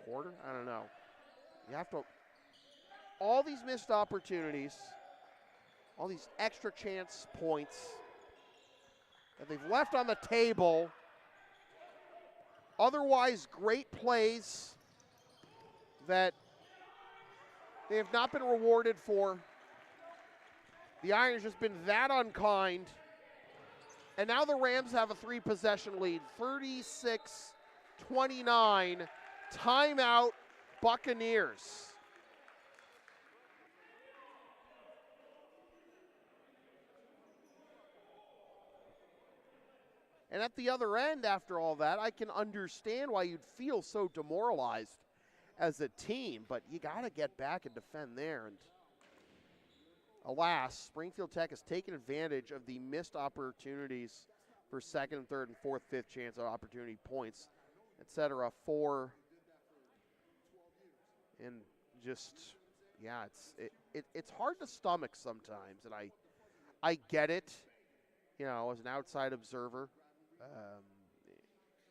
Quarter? I don't know. You have to, all these missed opportunities, all these extra chance points that they've left on the table. Otherwise, great plays that they have not been rewarded for. The Iron's just been that unkind. And now the Rams have a 3-possession lead, 36-29. Timeout, Buccaneers. And at the other end, after all that, I can understand why you'd feel so demoralized as a team, but you got to get back and defend there. And alas, Springfield Tech has taken advantage of the missed opportunities for second and third and fourth, fifth chance of opportunity points, etc. for, and just, yeah, it's hard to stomach sometimes, and I get it, you know, as an outside observer.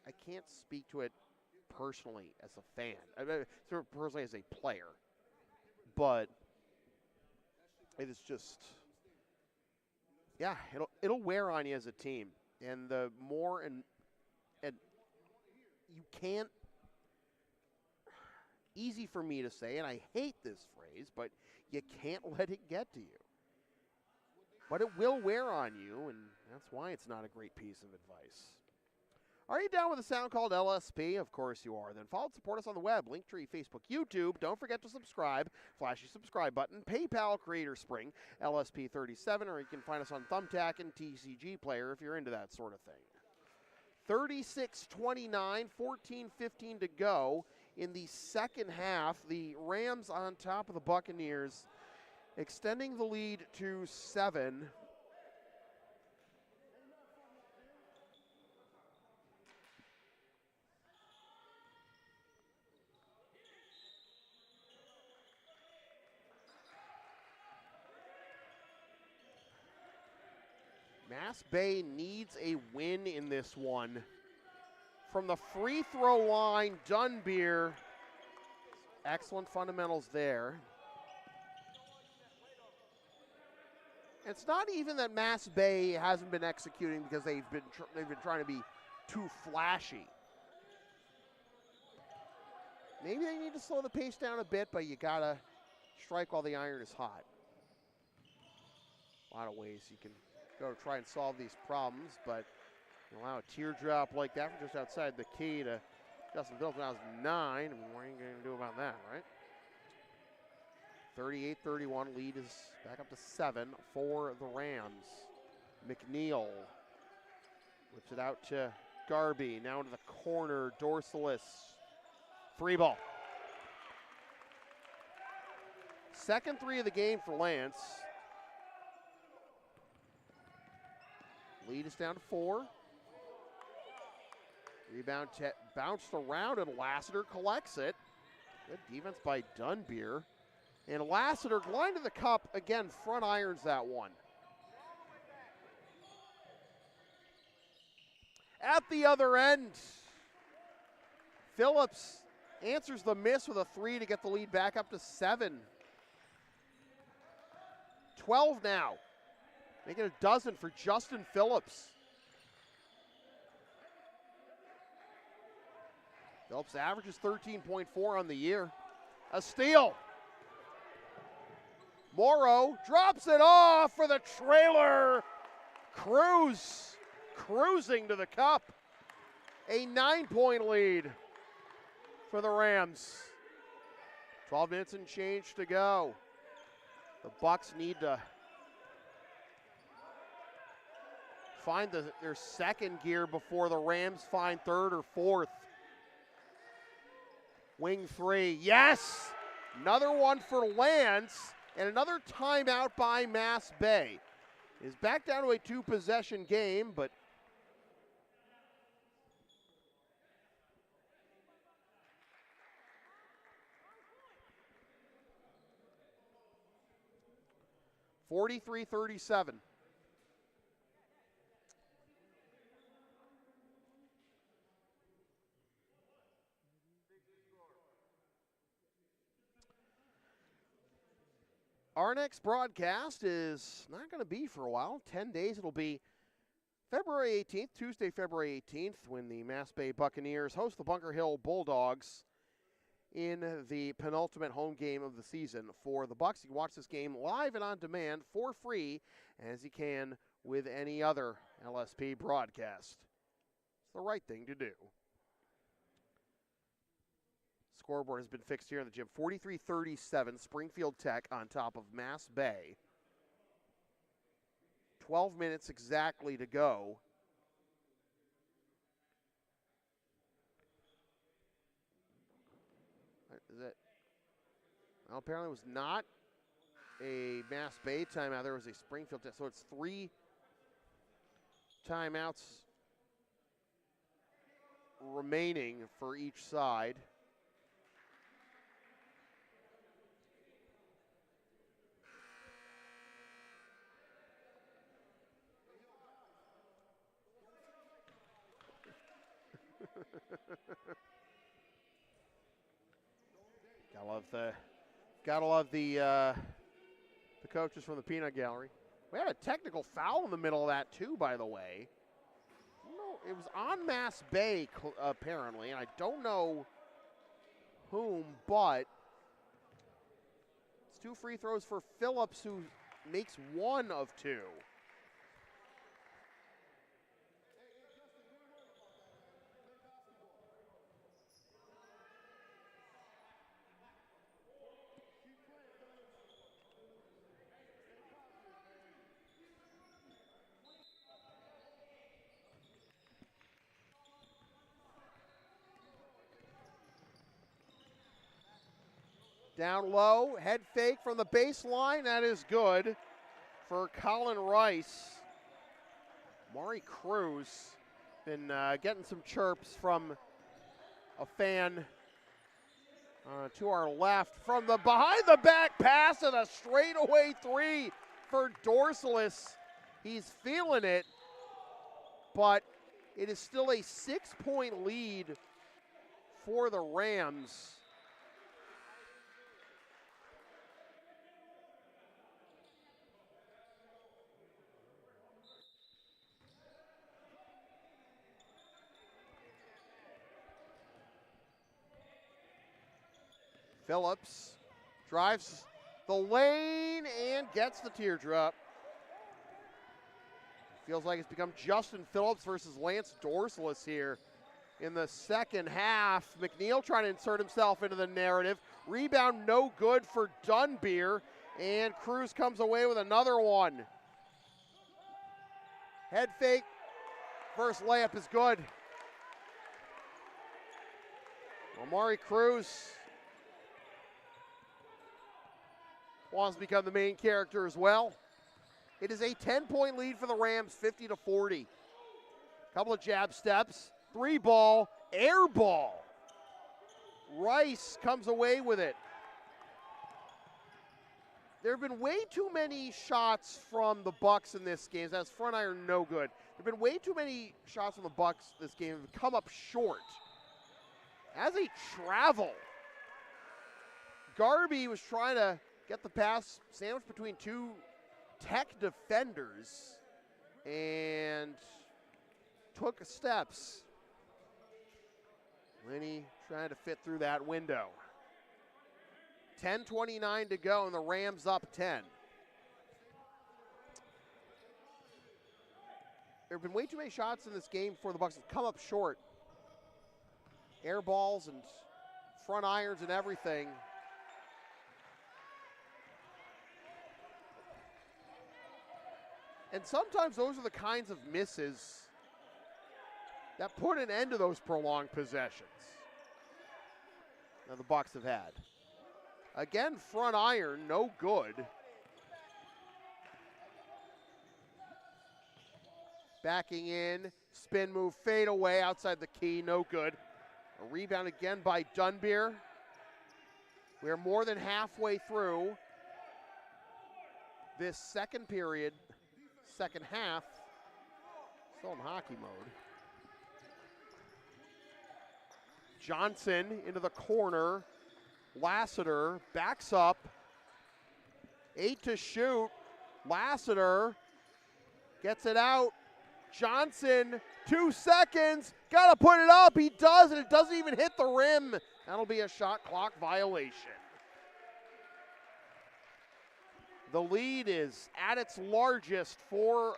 I can't speak to it personally as a fan, personally as a player, but it is just, yeah, it'll wear on you as a team, and the more and you can't. Easy for me to say, and I hate this phrase, but you can't let it get to you. But it will wear on you, and that's why it's not a great piece of advice. Are you down with a sound called LSP? Of course you are. Then follow and support us on the web, Linktree, Facebook, YouTube. Don't forget to subscribe. Flashy subscribe button. PayPal, Creator Spring, LSP37, or you can find us on Thumbtack and TCG Player if you're into that sort of thing. 36-29, 14-15 to go in the second half. The Rams on top of the Buccaneers, extending the lead to 7. MassBay needs a win in this one. From the free throw line, Dunbeer, excellent fundamentals there. It's not even that MassBay hasn't been executing because they've been trying to be too flashy. Maybe they need to slow the pace down a bit, but you gotta strike while the iron is hot. A lot of ways you can go to try and solve these problems, but you allow a teardrop like that from just outside the key to Justin Phillips. Now it's 9. I mean, what are you going to do about that, right? 38-31, lead is back up to 7 for the Rams. McNeil whips it out to Garby. Now into the corner, Dorsalis. Free ball. Second three of the game for Lance. Lead is down to 4. Rebound bounced around, and Lassiter collects it. Good defense by Dunbeer. And Lassiter gliding to the cup. Again, front irons that one. At the other end, Phillips answers the miss with a 3 to get the lead back up to 7. 12 now. Making a dozen for Justin Phillips. Phillips averages 13.4 on the year. A steal. Morrow drops it off for the trailer. Cruz cruising to the cup. A 9-point lead for the Rams. 12 minutes and change to go. The Bucs need to find their second gear before the Rams find third or fourth. Wing 3, yes! Another one for Lance, and another timeout by MassBay. Is back down to a 2-possession game, but (43-37). Our next broadcast is not going to be for a while, 10 days. It'll be February 18th, Tuesday, February 18th, when the MassBay Buccaneers host the Bunker Hill Bulldogs in the penultimate home game of the season for the Bucs. You can watch this game live and on demand for free, as you can with any other LSP broadcast. It's the right thing to do. Scoreboard has been fixed here in the gym. 43-37, Springfield Tech on top of MassBay. 12 minutes exactly to go. Is it? Well, apparently it was not a MassBay timeout. There was a Springfield timeout. So it's 3 timeouts remaining for each side. Gotta love the coaches from the Peanut Gallery. We had a technical foul in the middle of that too, by the way. No, it was on MassBay apparently, and I don't know whom, but it's 2 free throws for Phillips, who makes 1 of 2. Down low, head fake from the baseline. That is good for Colin Rice. Maury Cruz been getting some chirps from a fan to our left. From the behind the back pass and a straightaway three for Dorsalis. He's feeling it, but it is still a 6-point lead for the Rams. Phillips drives the lane and gets the teardrop. Feels like it's become Justin Phillips versus Lance Dorsalis here in the second half. McNeil trying to insert himself into the narrative. Rebound no good for Dunbeer, and Cruz comes away with another one. Head fake versus layup is good. Amari Cruz wants to become the main character as well. It is a 10-point lead for the Rams, 50-40. Couple of jab steps, 3-ball, air ball. Rice comes away with it. There have been way too many shots from the Bucks in this game. That's front iron no good. There have been way too many shots from the Bucks this game have come up short. As a travel, Garby was trying to get the pass sandwiched between two Tech defenders and took steps. Lenny trying to fit through that window. 10:29 to go and the Rams up 10. There have been way too many shots in this game for the Bucks to come up short. Air balls and front irons and everything. And sometimes those are the kinds of misses that put an end to those prolonged possessions that the Bucks have had. Again, front iron, no good. Backing in, spin move, fade away, outside the key, no good. A rebound again by Dunbeer. We're more than halfway through this second period, second half. Still in hockey mode. Johnson into the corner. Lassiter backs up. 8 to shoot. Lassiter gets it out. Johnson, 2 seconds. Got to put it up. He does, and it doesn't even hit the rim. That'll be a shot clock violation. The lead is at its largest for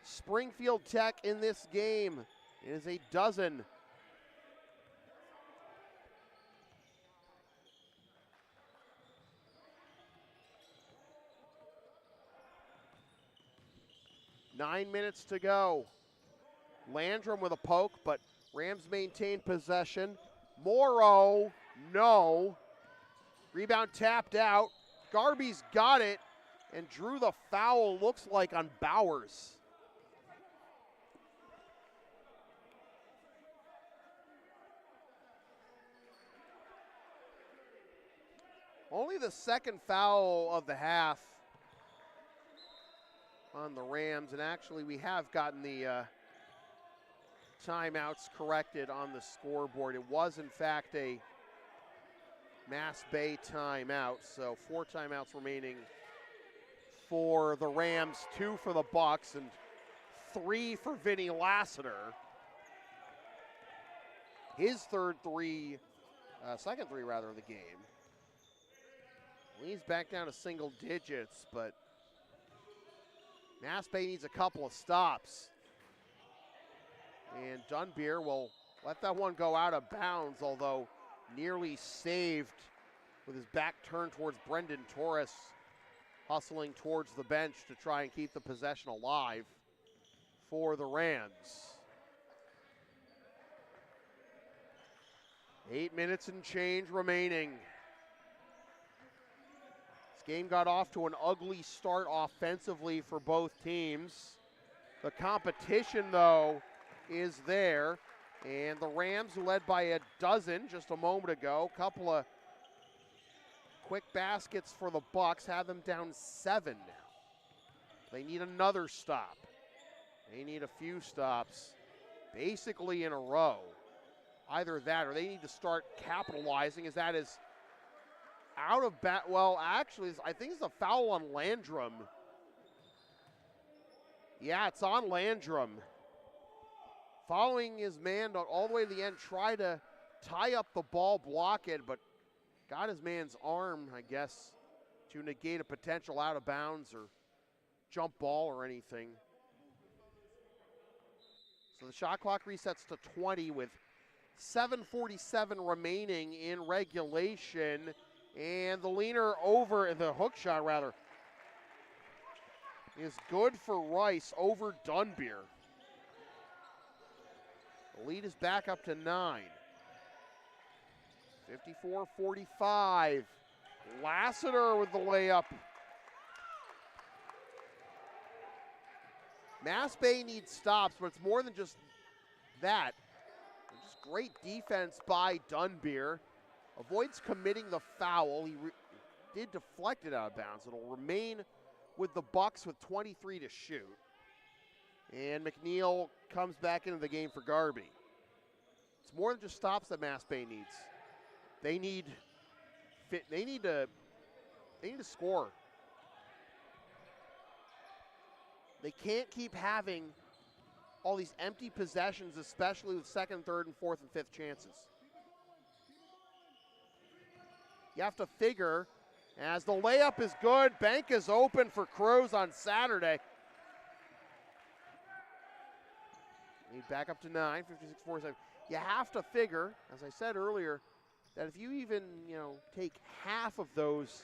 Springfield Tech in this game. It is a dozen. Nine minutes to go. Landrum with a poke, but Rams maintain possession. Morrow, no. Rebound tapped out. Garby's got it and drew the foul, looks like, on Bowers. Only the second foul of the half on the Rams, and actually we have gotten the timeouts corrected on the scoreboard. It was in fact a MassBay timeout, so 4 timeouts remaining for the Rams, 2 for the Bucks, and 3 for Vinny Lassiter. His second three of the game. He's back down to single digits, but MassBay needs a couple of stops. And Dunbeer will let that one go out of bounds, although nearly saved with his back turned towards Brendan Torres, hustling towards the bench to try and keep the possession alive for the Rams. 8 minutes and change remaining. Game got off to an ugly start offensively for both teams. The competition, though, is there. And the Rams, who led by a dozen just a moment ago, couple of quick baskets for the Bucs, have them down 7 now. They need another stop. They need a few stops, basically in a row. Either that or they need to start capitalizing, as that is out of bat. Well, actually, I think it's a foul on Landrum. Yeah, it's on Landrum. Following his man all the way to the end, try to tie up the ball, block it, but got his man's arm, I guess, to negate a potential out of bounds or jump ball or anything. So the shot clock resets to 20 with 7:47 remaining in regulation. And the leaner over, the hook shot rather, is good for Rice over Dunbeer. The lead is back up to 9. 54-45. Lassiter with the layup. MassBay needs stops, but it's more than just that. Just great defense by Dunbeer. Avoids committing the foul. He did deflect it out of bounds. It'll remain with the Bucs with 23 to shoot. And McNeil comes back into the game for Garby. It's more than just stops that MassBay needs. They need to score. They can't keep having all these empty possessions, especially with second, third, and fourth and fifth chances. You have to figure, as the layup is good, bank is open for Crows on Saturday. Lead back up to 9, 56-47. You have to figure, as I said earlier, that if you even, take half of those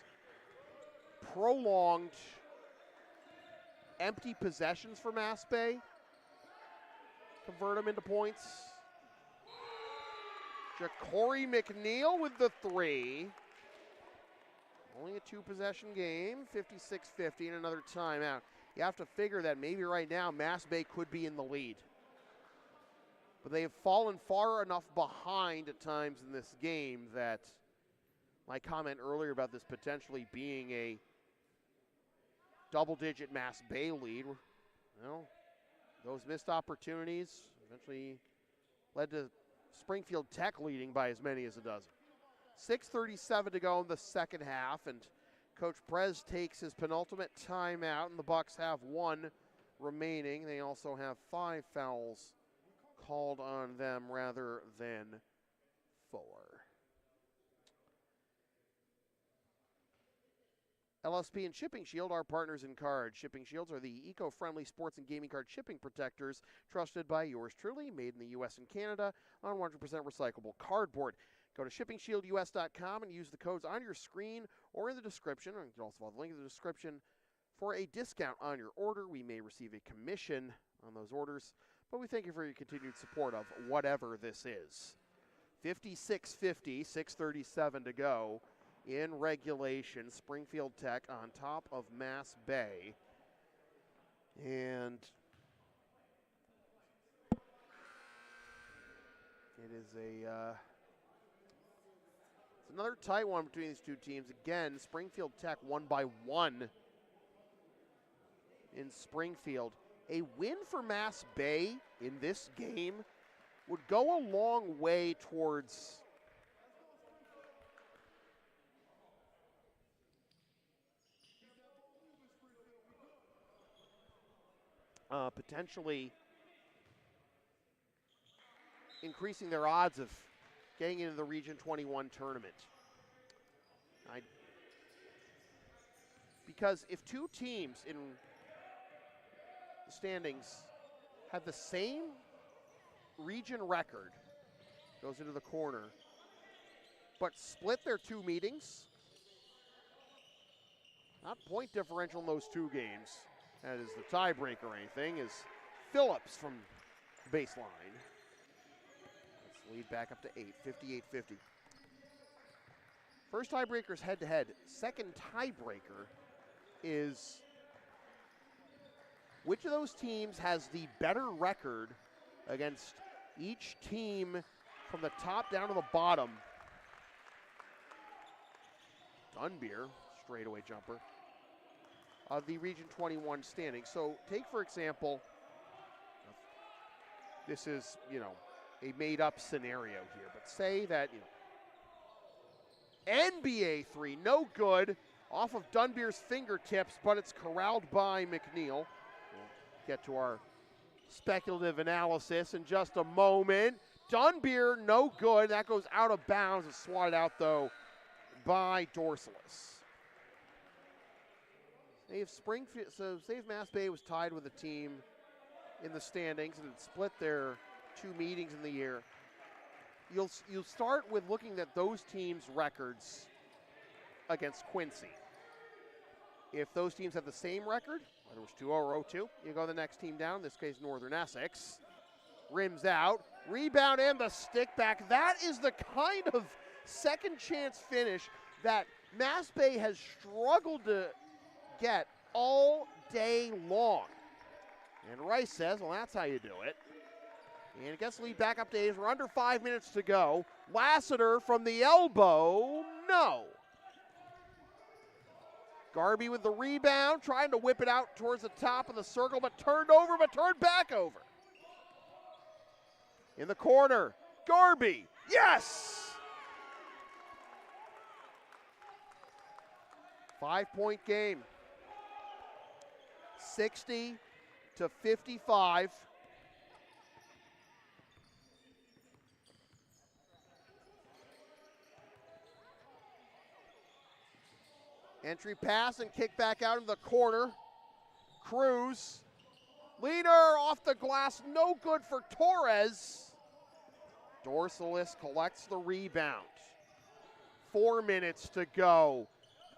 prolonged empty possessions for MassBay, convert them into points. Ja'Cory McNeil with the 3. Only a 2-possession game, 56-50, and another timeout. You have to figure that maybe right now MassBay could be in the lead. But they have fallen far enough behind at times in this game that my comment earlier about this potentially being a double-digit MassBay lead, those missed opportunities eventually led to Springfield Tech leading by as many as a dozen. 6:37 to go in the second half, and Coach Prez takes his penultimate timeout, and the Bucs have 1 remaining. They also have 5 fouls called on them rather than 4. LSP and Shipping Shield are partners in cards. Shipping Shields are the eco-friendly sports and gaming card shipping protectors trusted by yours truly, made in the U.S. and Canada on 100% recyclable cardboard. Go to shippingshieldus.com and use the codes on your screen or in the description. And you can also follow the link in the description for a discount on your order. We may receive a commission on those orders, but we thank you for your continued support of whatever this is. 56-50, 6:37 to go in regulation. Springfield Tech on top of MassBay. And it is it's another tight one between these two teams. Again, Springfield Tech won by 1 in Springfield. A win for MassBay in this game would go a long way towards potentially increasing their odds of getting into the Region 21 tournament. Because if two teams in the standings have the same region record, goes into the corner, but split their 2 meetings, not point differential in those 2 games, that is the tiebreaker or anything, is Phillips from baseline. Let's lead back up to 8, 58-50. First tiebreaker is head-to-head. Second tiebreaker is which of those teams has the better record against each team from the top down to the bottom. Dunbeer, straightaway jumper, of the Region 21 standing. So take, for example, this is, a made-up scenario here, but say that, NBA 3, no good, off of Dunbeer's fingertips, but it's corralled by McNeil. We'll get to our speculative analysis in just a moment. Dunbeer, no good. That goes out of bounds. It's swatted out, though, by Dorsalis. If MassBay was tied with a team in the standings and had split their 2 meetings in the year, you'll start with looking at those teams' records against Quincy. If those teams have the same record, whether it was 2-0 or 0-2, you go to the next team down, in this case Northern Essex. Rims out, rebound and the stick back. That is the kind of second chance finish that MassBay has struggled to get all day long. And Rice says, well, that's how you do it. And it gets the lead back up to 8. We're under 5 minutes to go. Lassiter from the elbow, no. Garby with the rebound, trying to whip it out towards the top of the circle, but turned back over. In the corner, Garby, yes! 5-point game. 60-55. Entry pass and kick back out in the corner. Cruz. Leader off the glass, no good for Torres. Dorsalis collects the rebound. 4 minutes to go.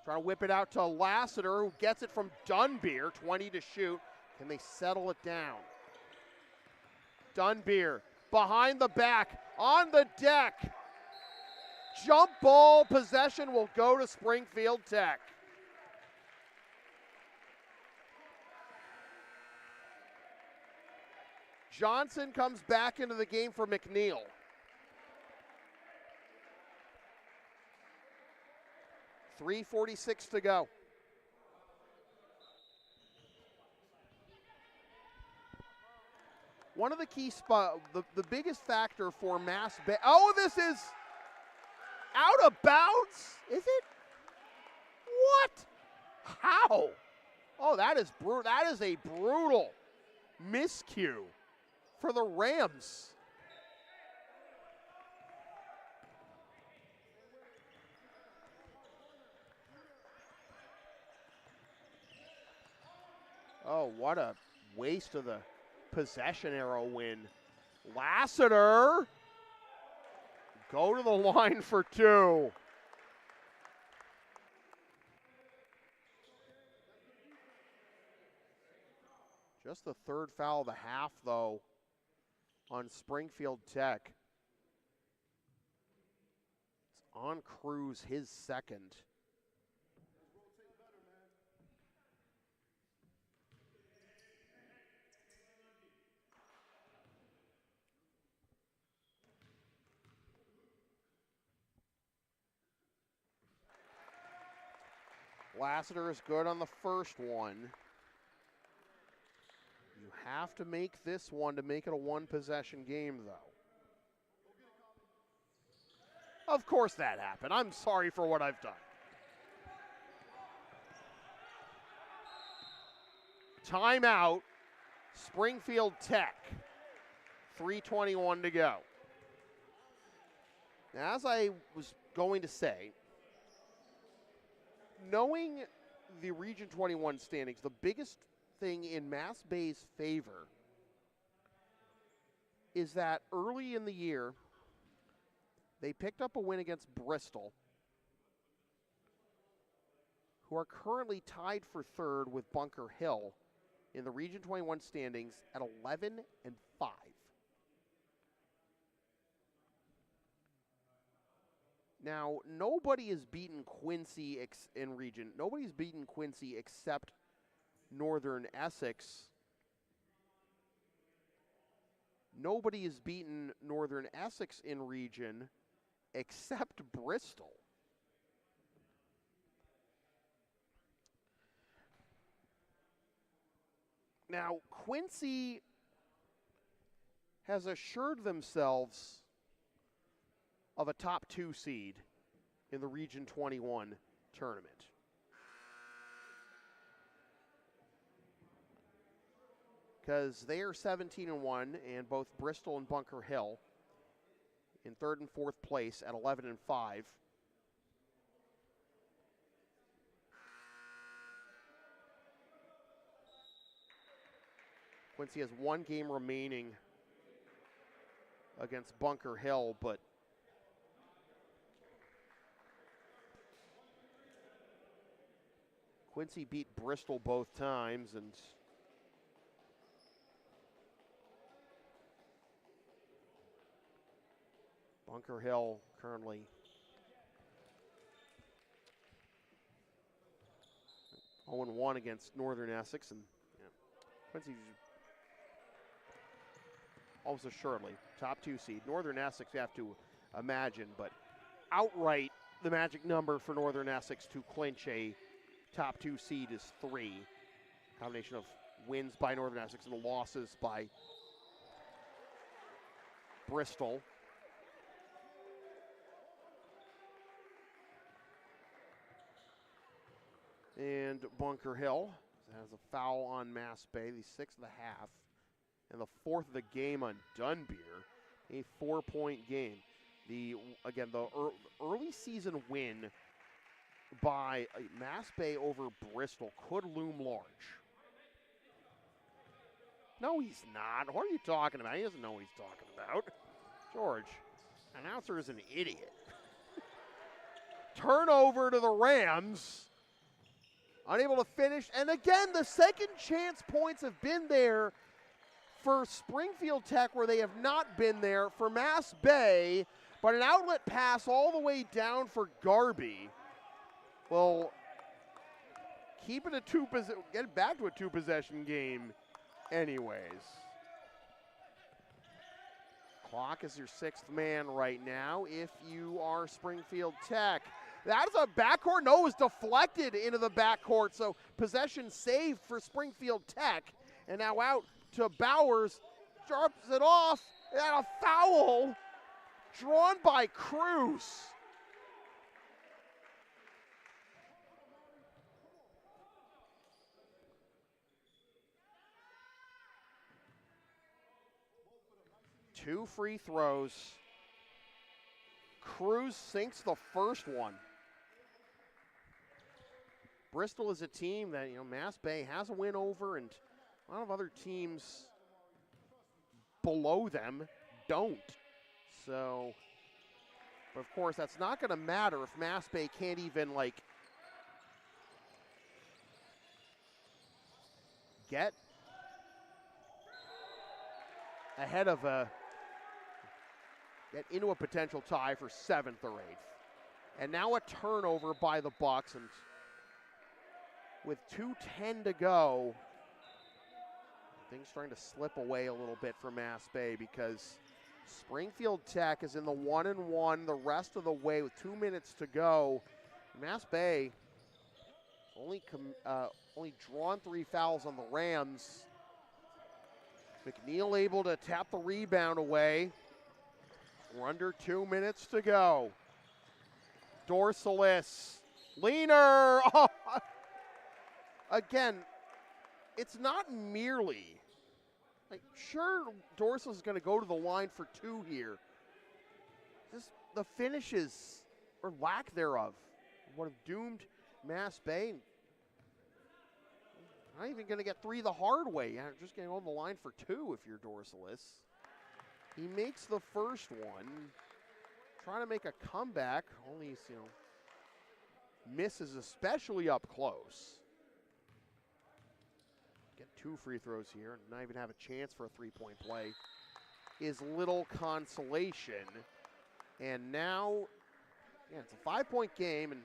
Trying to whip it out to Lassiter, who gets it from Dunbeer, 20 to shoot. Can they settle it down? Dunbeer behind the back, on the deck. Jump ball possession will go to Springfield Tech. Johnson comes back into the game for McNeil. .346 to go. One of the key the biggest factor for MassBay. Oh, this is out of bounds? Is it? What? How? Oh, that is brutal. That is a brutal miscue for the Rams. Oh, what a waste of the possession arrow win. Lassiter, go to the line for 2. Just the 3rd foul of the half, though, on Springfield Tech. It's on Cruz, his 2nd. Lassiter is good on the first one. You have to make this one to make it a 1-possession game, though. Of course that happened. I'm sorry for what I've done. Timeout, Springfield Tech. 3:21 to go. Now, as I was going to say, knowing the Region 21 standings, the biggest thing in MassBay's favor is that early in the year, they picked up a win against Bristol, who are currently tied for 3rd with Bunker Hill in the Region 21 standings at 11-5. Now, nobody has beaten Quincy in region. Nobody's beaten Quincy except Northern Essex. Nobody has beaten Northern Essex in region except Bristol. Now, Quincy has assured themselves of a top 2 seed in the Region 21 tournament. Because they are 17-1, and both Bristol and Bunker Hill in 3rd and 4th place at 11-5. Quincy has 1 game remaining against Bunker Hill, but Quincy beat Bristol both times, and Bunker Hill currently (0-1) against Northern Essex, and Quincy's almost assuredly top 2 seed. Northern Essex, you have to imagine, but outright the magic number for Northern Essex to clinch a top 2 seed is 3. Combination of wins by Northern Essex and losses by Bristol. And Bunker Hill has a foul on MassBay, the 6th of the half, and the 4th of the game on Dunbeer, a 4-point game. The early season win by MassBay over Bristol could loom large. No, he's not. What are you talking about? He doesn't know what he's talking about. George, announcer is an idiot. Turnover to the Rams. Unable to finish. And again, the second chance points have been there for Springfield Tech where they have not been there for MassBay. But an outlet pass all the way down for Garby. Well, keep it get back to a 2-possession game anyways. Clock is your 6th man right now if you are Springfield Tech. That is a backcourt. No, it was deflected into the backcourt. So possession saved for Springfield Tech. And now out to Bowers. Drops it off. And a foul drawn by Cruz. Two free throws. Cruz sinks the first one. Bristol is a team that, MassBay has a win over, and a lot of other teams below them don't. So, but of course, that's not going to matter if MassBay can't even, get ahead of get into a potential tie for 7th or 8th. And now a turnover by the Bucks, and with 2:10 to go, things starting to slip away a little bit for MassBay because Springfield Tech is in the 1-1 the rest of the way with 2 minutes to go. MassBay only drawn 3 fouls on the Rams. McNeil able to tap the rebound away. We're under 2 minutes to go. Dorsalis, leaner. Oh. Again, it's not merely, sure, Dorsalis is going to go to the line for 2 here. Just the finishes, or lack thereof, would have doomed MassBay. Not even going to get 3 the hard way. You're just getting on the line for 2 if you're Dorsalis. He makes the first one, trying to make a comeback, only, misses, especially up close. Get 2 free throws here and not even have a chance for a 3-point play is little consolation. And now Yeah, it's a 5-point game, and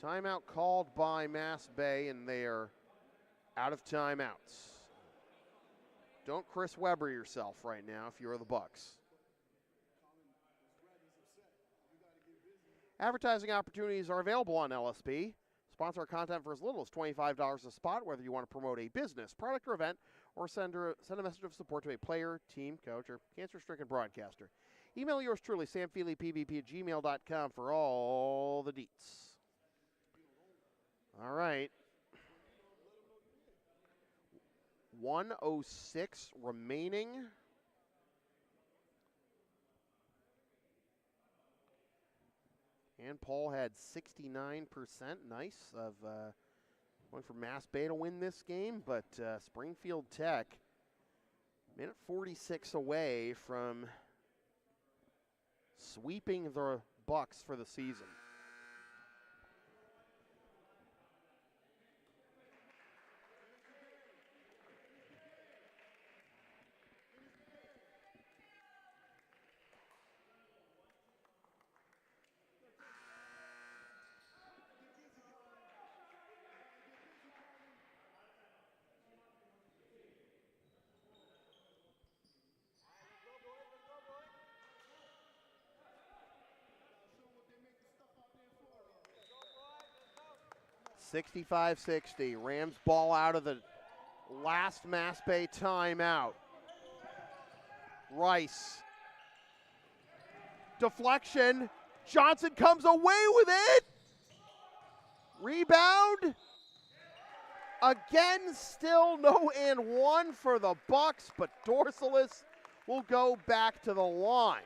timeout called by MassBay, and they are out of timeouts. Don't Chris Webber yourself right now if you're the Bucks. Advertising opportunities are available on LSP. Sponsor our content for as little as $25 a spot, whether you want to promote a business, product, or event, or send a message of support to a player, team, coach, or cancer-stricken broadcaster. Email yours truly, samfeelypvp@gmail.com for all the deets. All right. 1:06 remaining. And Paul had 69%, nice, of going for MassBay to win this game, but Springfield Tech, minute 46 away from sweeping the Bucks for the season. (65-60). Rams ball out of the last MassBay timeout. Rice. Deflection. Johnson comes away with it. Rebound. Again, still no and one for the Bucks, but Dorsalis will go back to the line.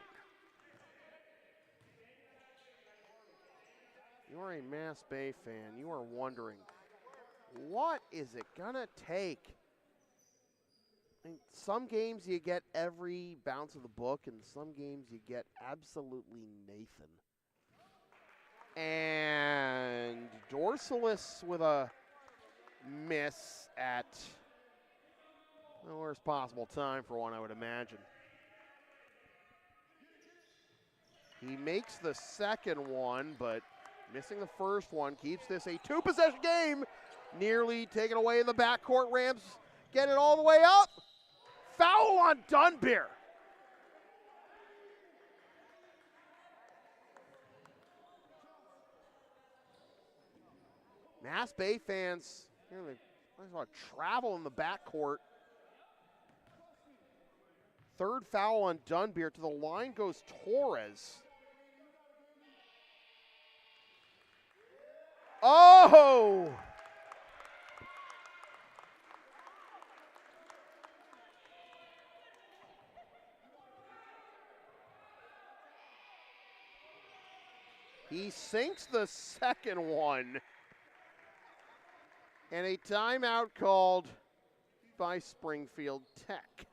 You're a MassBay fan. You are wondering, what is it gonna take? I mean, some games you get every bounce of the book, and some games you get absolutely Nathan. And Dorsalis with a miss at the worst possible time for one, I would imagine. He makes the second one, but missing the first one keeps this a two-possession game. Nearly taken away in the backcourt. Rams get it all the way up. Foul on Dunbeer. MassBay fans, you know, there's a lot of travel in the backcourt. Third foul on Dunbeer. To the line goes Torres. Oh! He sinks the second one. And a timeout called by Springfield Tech.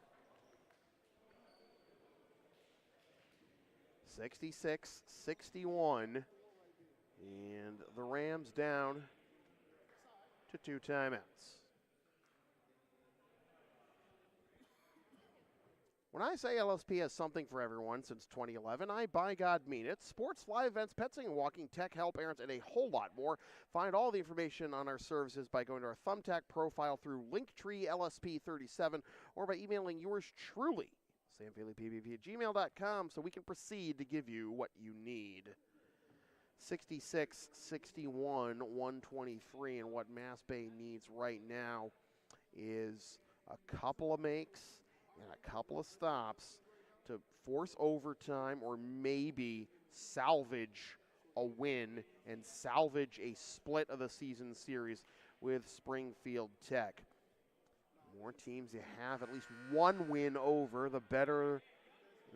66-61. And the Rams down to 2 timeouts. When I say LSP has something for everyone since 2011, I by God mean it. Sports, live events, pet sitting and walking, tech, help, errands, and a whole lot more. Find all the information on our services by going to our Thumbtack profile through Linktree LSP37 or by emailing yours truly, samfeelypvp@gmail.com, so we can proceed to give you what you need. 66-61, 123, and what MassBay needs right now is a couple of makes and a couple of stops to force overtime or maybe salvage a win and salvage a split of the season series with Springfield Tech. The more teams you have at least one win over, the better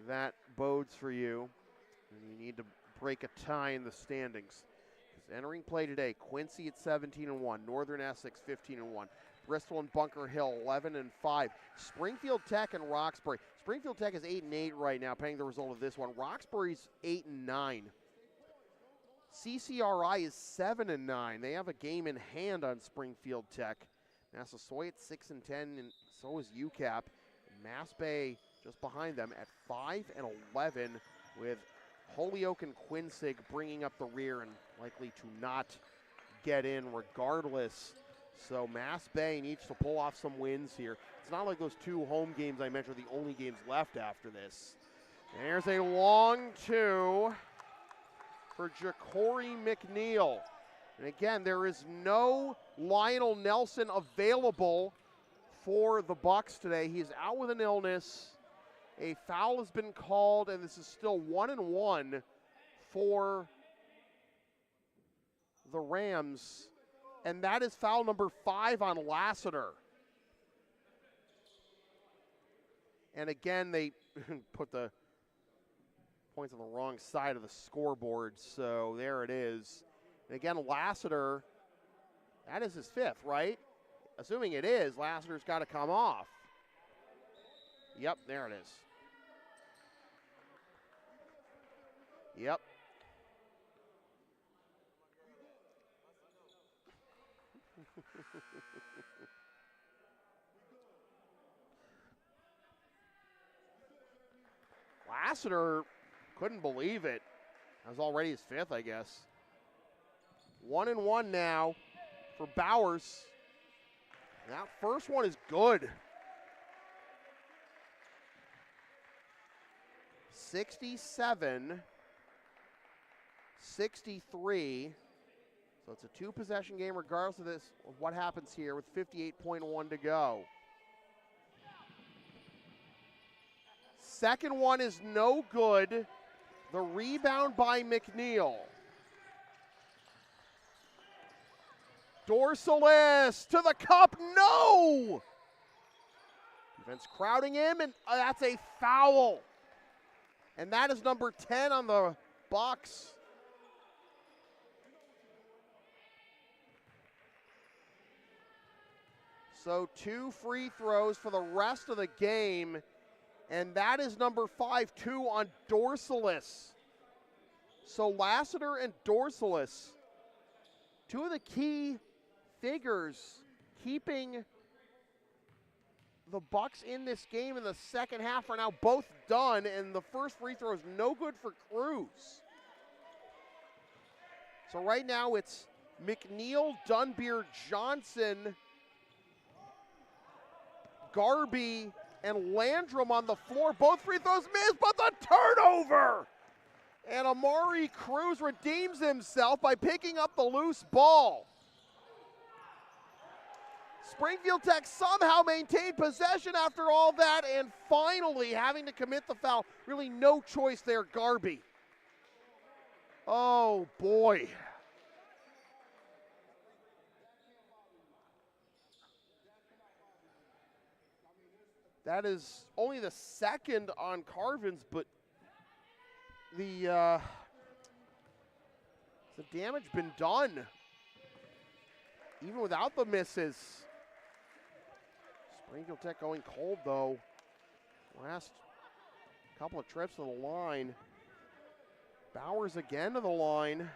that bodes for you. And you need to break a tie in the standings. Entering play today, Quincy at 17-1, Northern Essex 15-1, Bristol and Bunker Hill 11-5, Springfield Tech and Roxbury. Springfield Tech is 8-8 right now, pending the result of this one. Roxbury's 8-9. CCRI is 7-9. They have a game in hand on Springfield Tech. Massasoit 6-10, and so is UCAP. MassBay just behind them at 5-11, with Holyoke and Quincy bringing up the rear and likely to not get in regardless. So MassBay needs to pull off some wins here. It's not like those 2 home games I mentioned are the only games left after this. There's a long 2 for Ja'Cory McNeil. And again, there is no Lionel Nelson available for the Bucks today. He's out with an illness. A foul has been called, and this is still 1-1 for the Rams. And that is foul number 5 on Lassiter. And again, they put the points on the wrong side of the scoreboard, so there it is. And again, Lassiter, that is his 5th, right? Assuming it is, Lassiter's got to come off. Yep, there it is. Yep. Lassiter couldn't believe it. That was already his 5th, I guess. 1-1 now for Bowers. That first one is good. 67-63. So it's a 2-possession game regardless of what happens here with 58.1 to go. Second one is no good. The rebound by McNeil. Dorsalis to the cup, no! Defense crowding him, and that's a foul. And that is number 10 on the Bucks. So 2 free throws for the rest of the game, and that is number 5, 2 on Dorsalis. So Lassiter and Dorsalis, 2 of the key figures keeping the Bucks in this game in the second half, are now both done, and the first free throw is no good for Cruz. So right now it's McNeil, Dunbeer, Johnson, Garby, and Landrum on the floor. Both free throws missed, but the turnover! And Amari Cruz redeems himself by picking up the loose ball. Springfield Tech somehow maintained possession after all that, and finally having to commit the foul. Really no choice there, Garby. Oh boy. That is only the second on Carvins, but the damage been done. Even without the misses. Springfield Tech going cold though. Last couple of trips to the line. Bowers again to the line.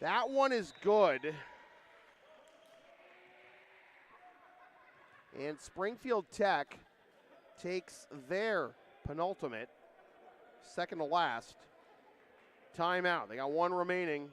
That one is good. And Springfield Tech takes their penultimate, second to last, timeout. They got 1 remaining.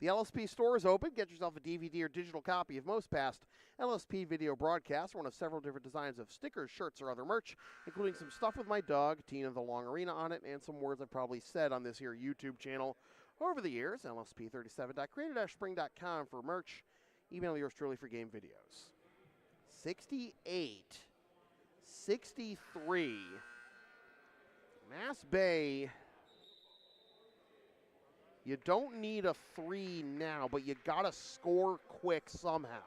The LSP store is open. Get yourself a DVD or digital copy of most past LSP video broadcasts, one of several different designs of stickers, shirts, or other merch, including some stuff with my dog, Tina the Long Arena, on it, and some words I've probably said on this here YouTube channel over the years. LSP37.creator-spring.com for merch. Email yours truly for game videos. 68-63. MassBay. You don't need a 3 now, but you got to score quick somehow.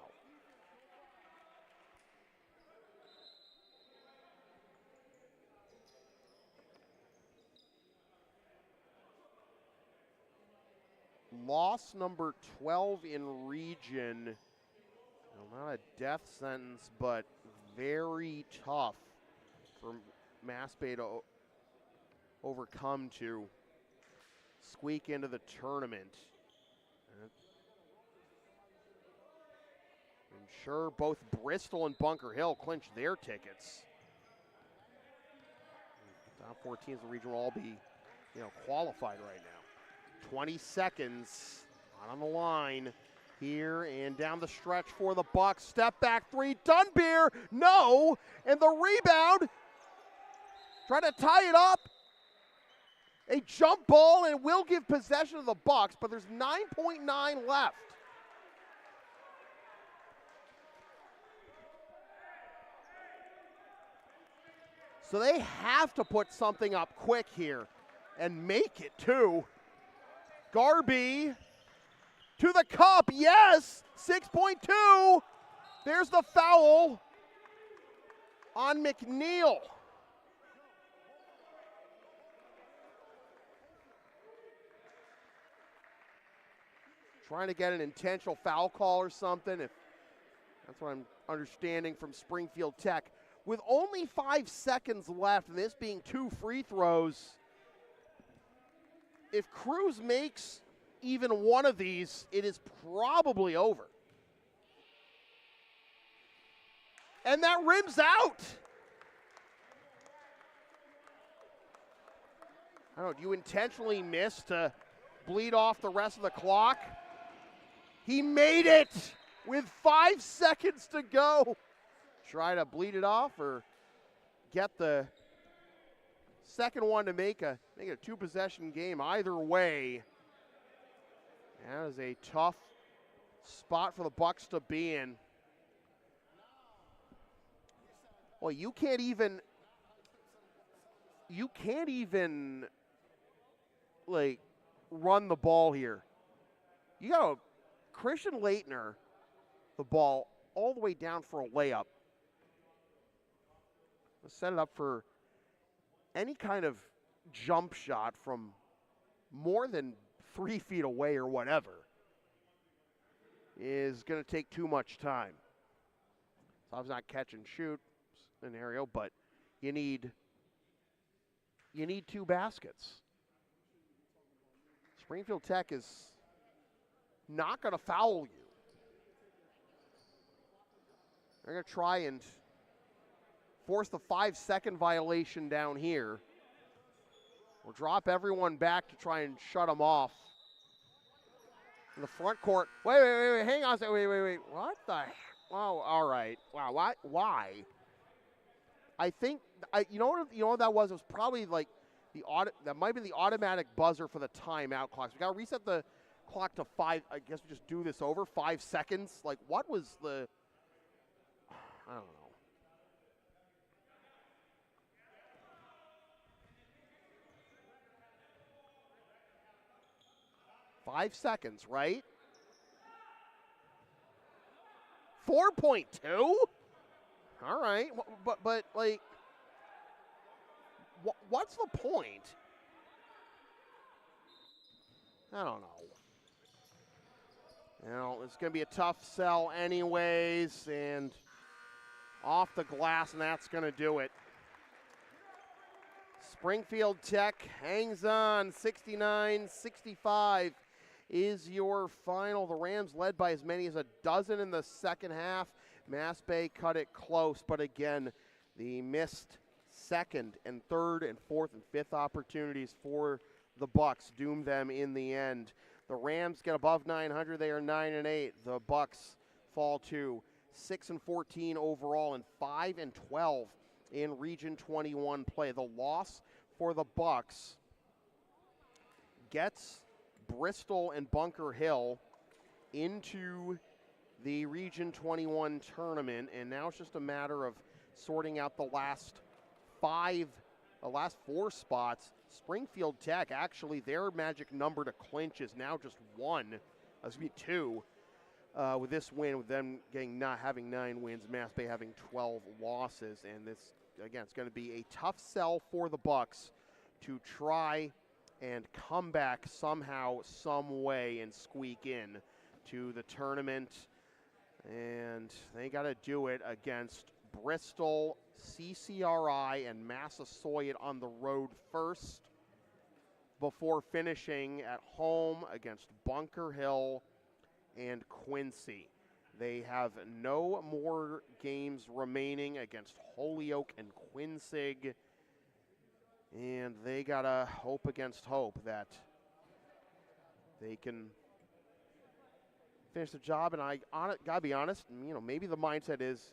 Loss number 12 in region. Well, not a death sentence, but very tough for MassBay to overcome to squeak into the tournament. Ensure both Bristol and Bunker Hill clinch their tickets. Top 4 teams in the region will all be, qualified right now. 20 seconds on the line here and down the stretch for the Bucks. Step back three, Dunbeer, no, and the rebound. Try to tie it up. A jump ball, and it will give possession to the Bucks, but there's 9.9 left. So they have to put something up quick here and make it too. Garby to the cup, yes, 6.2. There's the foul on McNeil. Trying to get an intentional foul call or something, if that's what I'm understanding from Springfield Tech. With only 5 seconds left, and this being 2 free throws, if Cruz makes even one of these, it is probably over. And that rims out. I don't know, do you intentionally miss to bleed off the rest of the clock? He made it with 5 seconds to go. Try to bleed it off or get the second one to make it a 2-possession game. Either way, that is a tough spot for the Bucks to be in. Well, you can't even like run the ball here. You got Christian Leitner, the ball all the way down for a layup. Let's set it up for any kind of jump shot from more than 3 feet away or whatever is going to take too much time. So I was not catch and shoot scenario, but you need 2 baskets. Springfield Tech is not going to foul you. They're going to try and force the 5-second violation down here. We'll drop everyone back to try and shut them off. In the front court. Wait, hang on a second. Wait. What the heck? Oh, all right. Wow, why? I think, you know what that was? It was probably like that might be the automatic buzzer for the timeout clock. So we got to reset the clock to 5. I guess we just do this over 5 seconds. Like, what was the, I don't know. 5 seconds, right? 4.2? All right, but like, what's the point? I don't know. It's going to be a tough sell anyways, and off the glass, and that's going to do it. Springfield Tech hangs on, 69-65 is your final. The Rams led by as many as a dozen in the second half. MassBay cut it close, but again, the missed second and third and fourth and fifth opportunities for the Bucks doomed them in the end. The Rams get above 900. They are 9-8. The Bucks fall to 6-14 overall and 5-12 in Region 21 play. The loss for the Bucks gets Bristol and Bunker Hill into the Region 21 tournament, and now it's just a matter of sorting out the last 4 spots. Springfield Tech, actually, their magic number to clinch is now just 1. That's going to be 2 with this win, with them not having 9 wins, MassBay having 12 losses. And this, again, it's going to be a tough sell for the Bucks to try and come back somehow, some way, and squeak in to the tournament. And they got to do it against Bristol, CCRI, and Massasoit on the road first. before finishing at home against Bunker Hill and Quincy. They have no more games remaining against Holyoke and Quincy, and they got to hope against hope that they can finish the job. And I got to be honest, maybe the mindset is,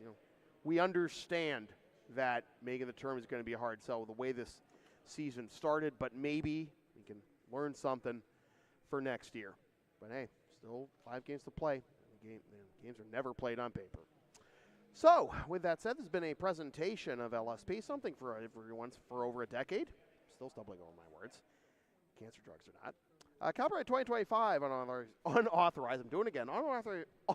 we understand that making the tournament is going to be a hard sell with the way this season started, but maybe we can learn something for next year. But hey, still 5 games to play. Games are never played on paper. So, with that said, this has been a presentation of LSP, something for everyone for over a decade. Still stumbling over my words. Cancer drugs or not. Copyright 2025 unauthorized, I'm doing it again,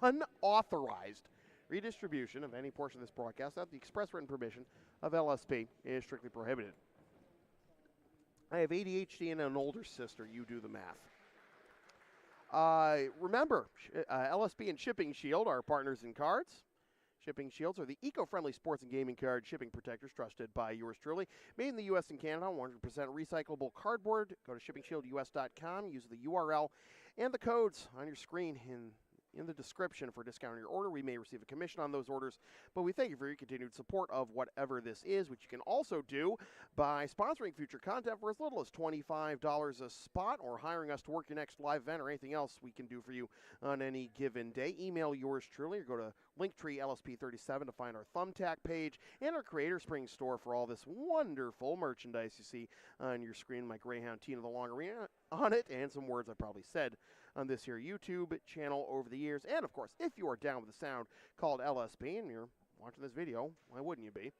unauthorized redistribution of any portion of this broadcast without the express written permission of LSP is strictly prohibited. I have ADHD and an older sister. You do the math. Remember, LSP and Shipping Shield are partners in cards. Shipping Shields are the eco-friendly sports and gaming card shipping protectors trusted by yours truly. Made in the U.S. and Canada, 100% recyclable cardboard. Go to shippingshieldus.com. Use the URL and the codes on your screen in the description for discounting your order. We may receive a commission on those orders, but we thank you for your continued support of whatever this is, which you can also do by sponsoring future content for as little as $25 a spot, or hiring us to work your next live event or anything else we can do for you on any given day. Email yours truly or go to Linktree LSP37 to find our Thumbtack page and our Creator Springs store for all this wonderful merchandise you see on your screen. My Greyhound Tina the Long Arena on it, and some words I probably said on this here YouTube channel over the years. And of course, if you are down with the sound called LSP and you're watching this video, why wouldn't you be?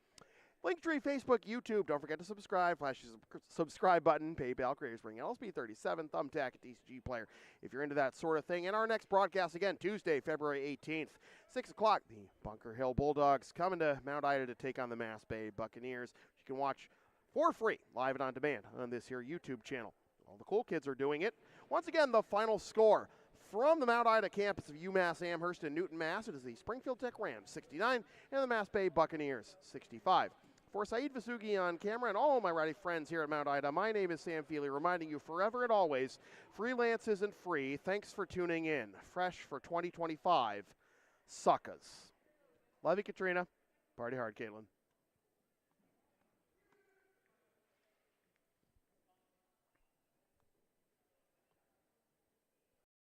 Linktree, Facebook, YouTube. Don't forget to subscribe. Flash the subscribe button. PayPal, Creator Spring, LSP37, Thumbtack, TCG Player, if you're into that sort of thing. And our next broadcast, again, Tuesday, February 18th, 6 o'clock. The Bunker Hill Bulldogs coming to Mount Ida to take on the MassBay Buccaneers. You can watch for free, live and on demand, on this here YouTube channel. All the cool kids are doing it. Once again, the final score from the Mount Ida campus of UMass Amherst in Newton, Mass. It is the Springfield Tech Rams 69 and the MassBay Buccaneers 65. For Saeed Vasugi on camera and all my righty friends here at Mount Ida, my name is Sam Feely, reminding you forever and always, freelance isn't free. Thanks for tuning in. Fresh for 2025, suckers. Love you, Katrina. Party hard, Caitlin.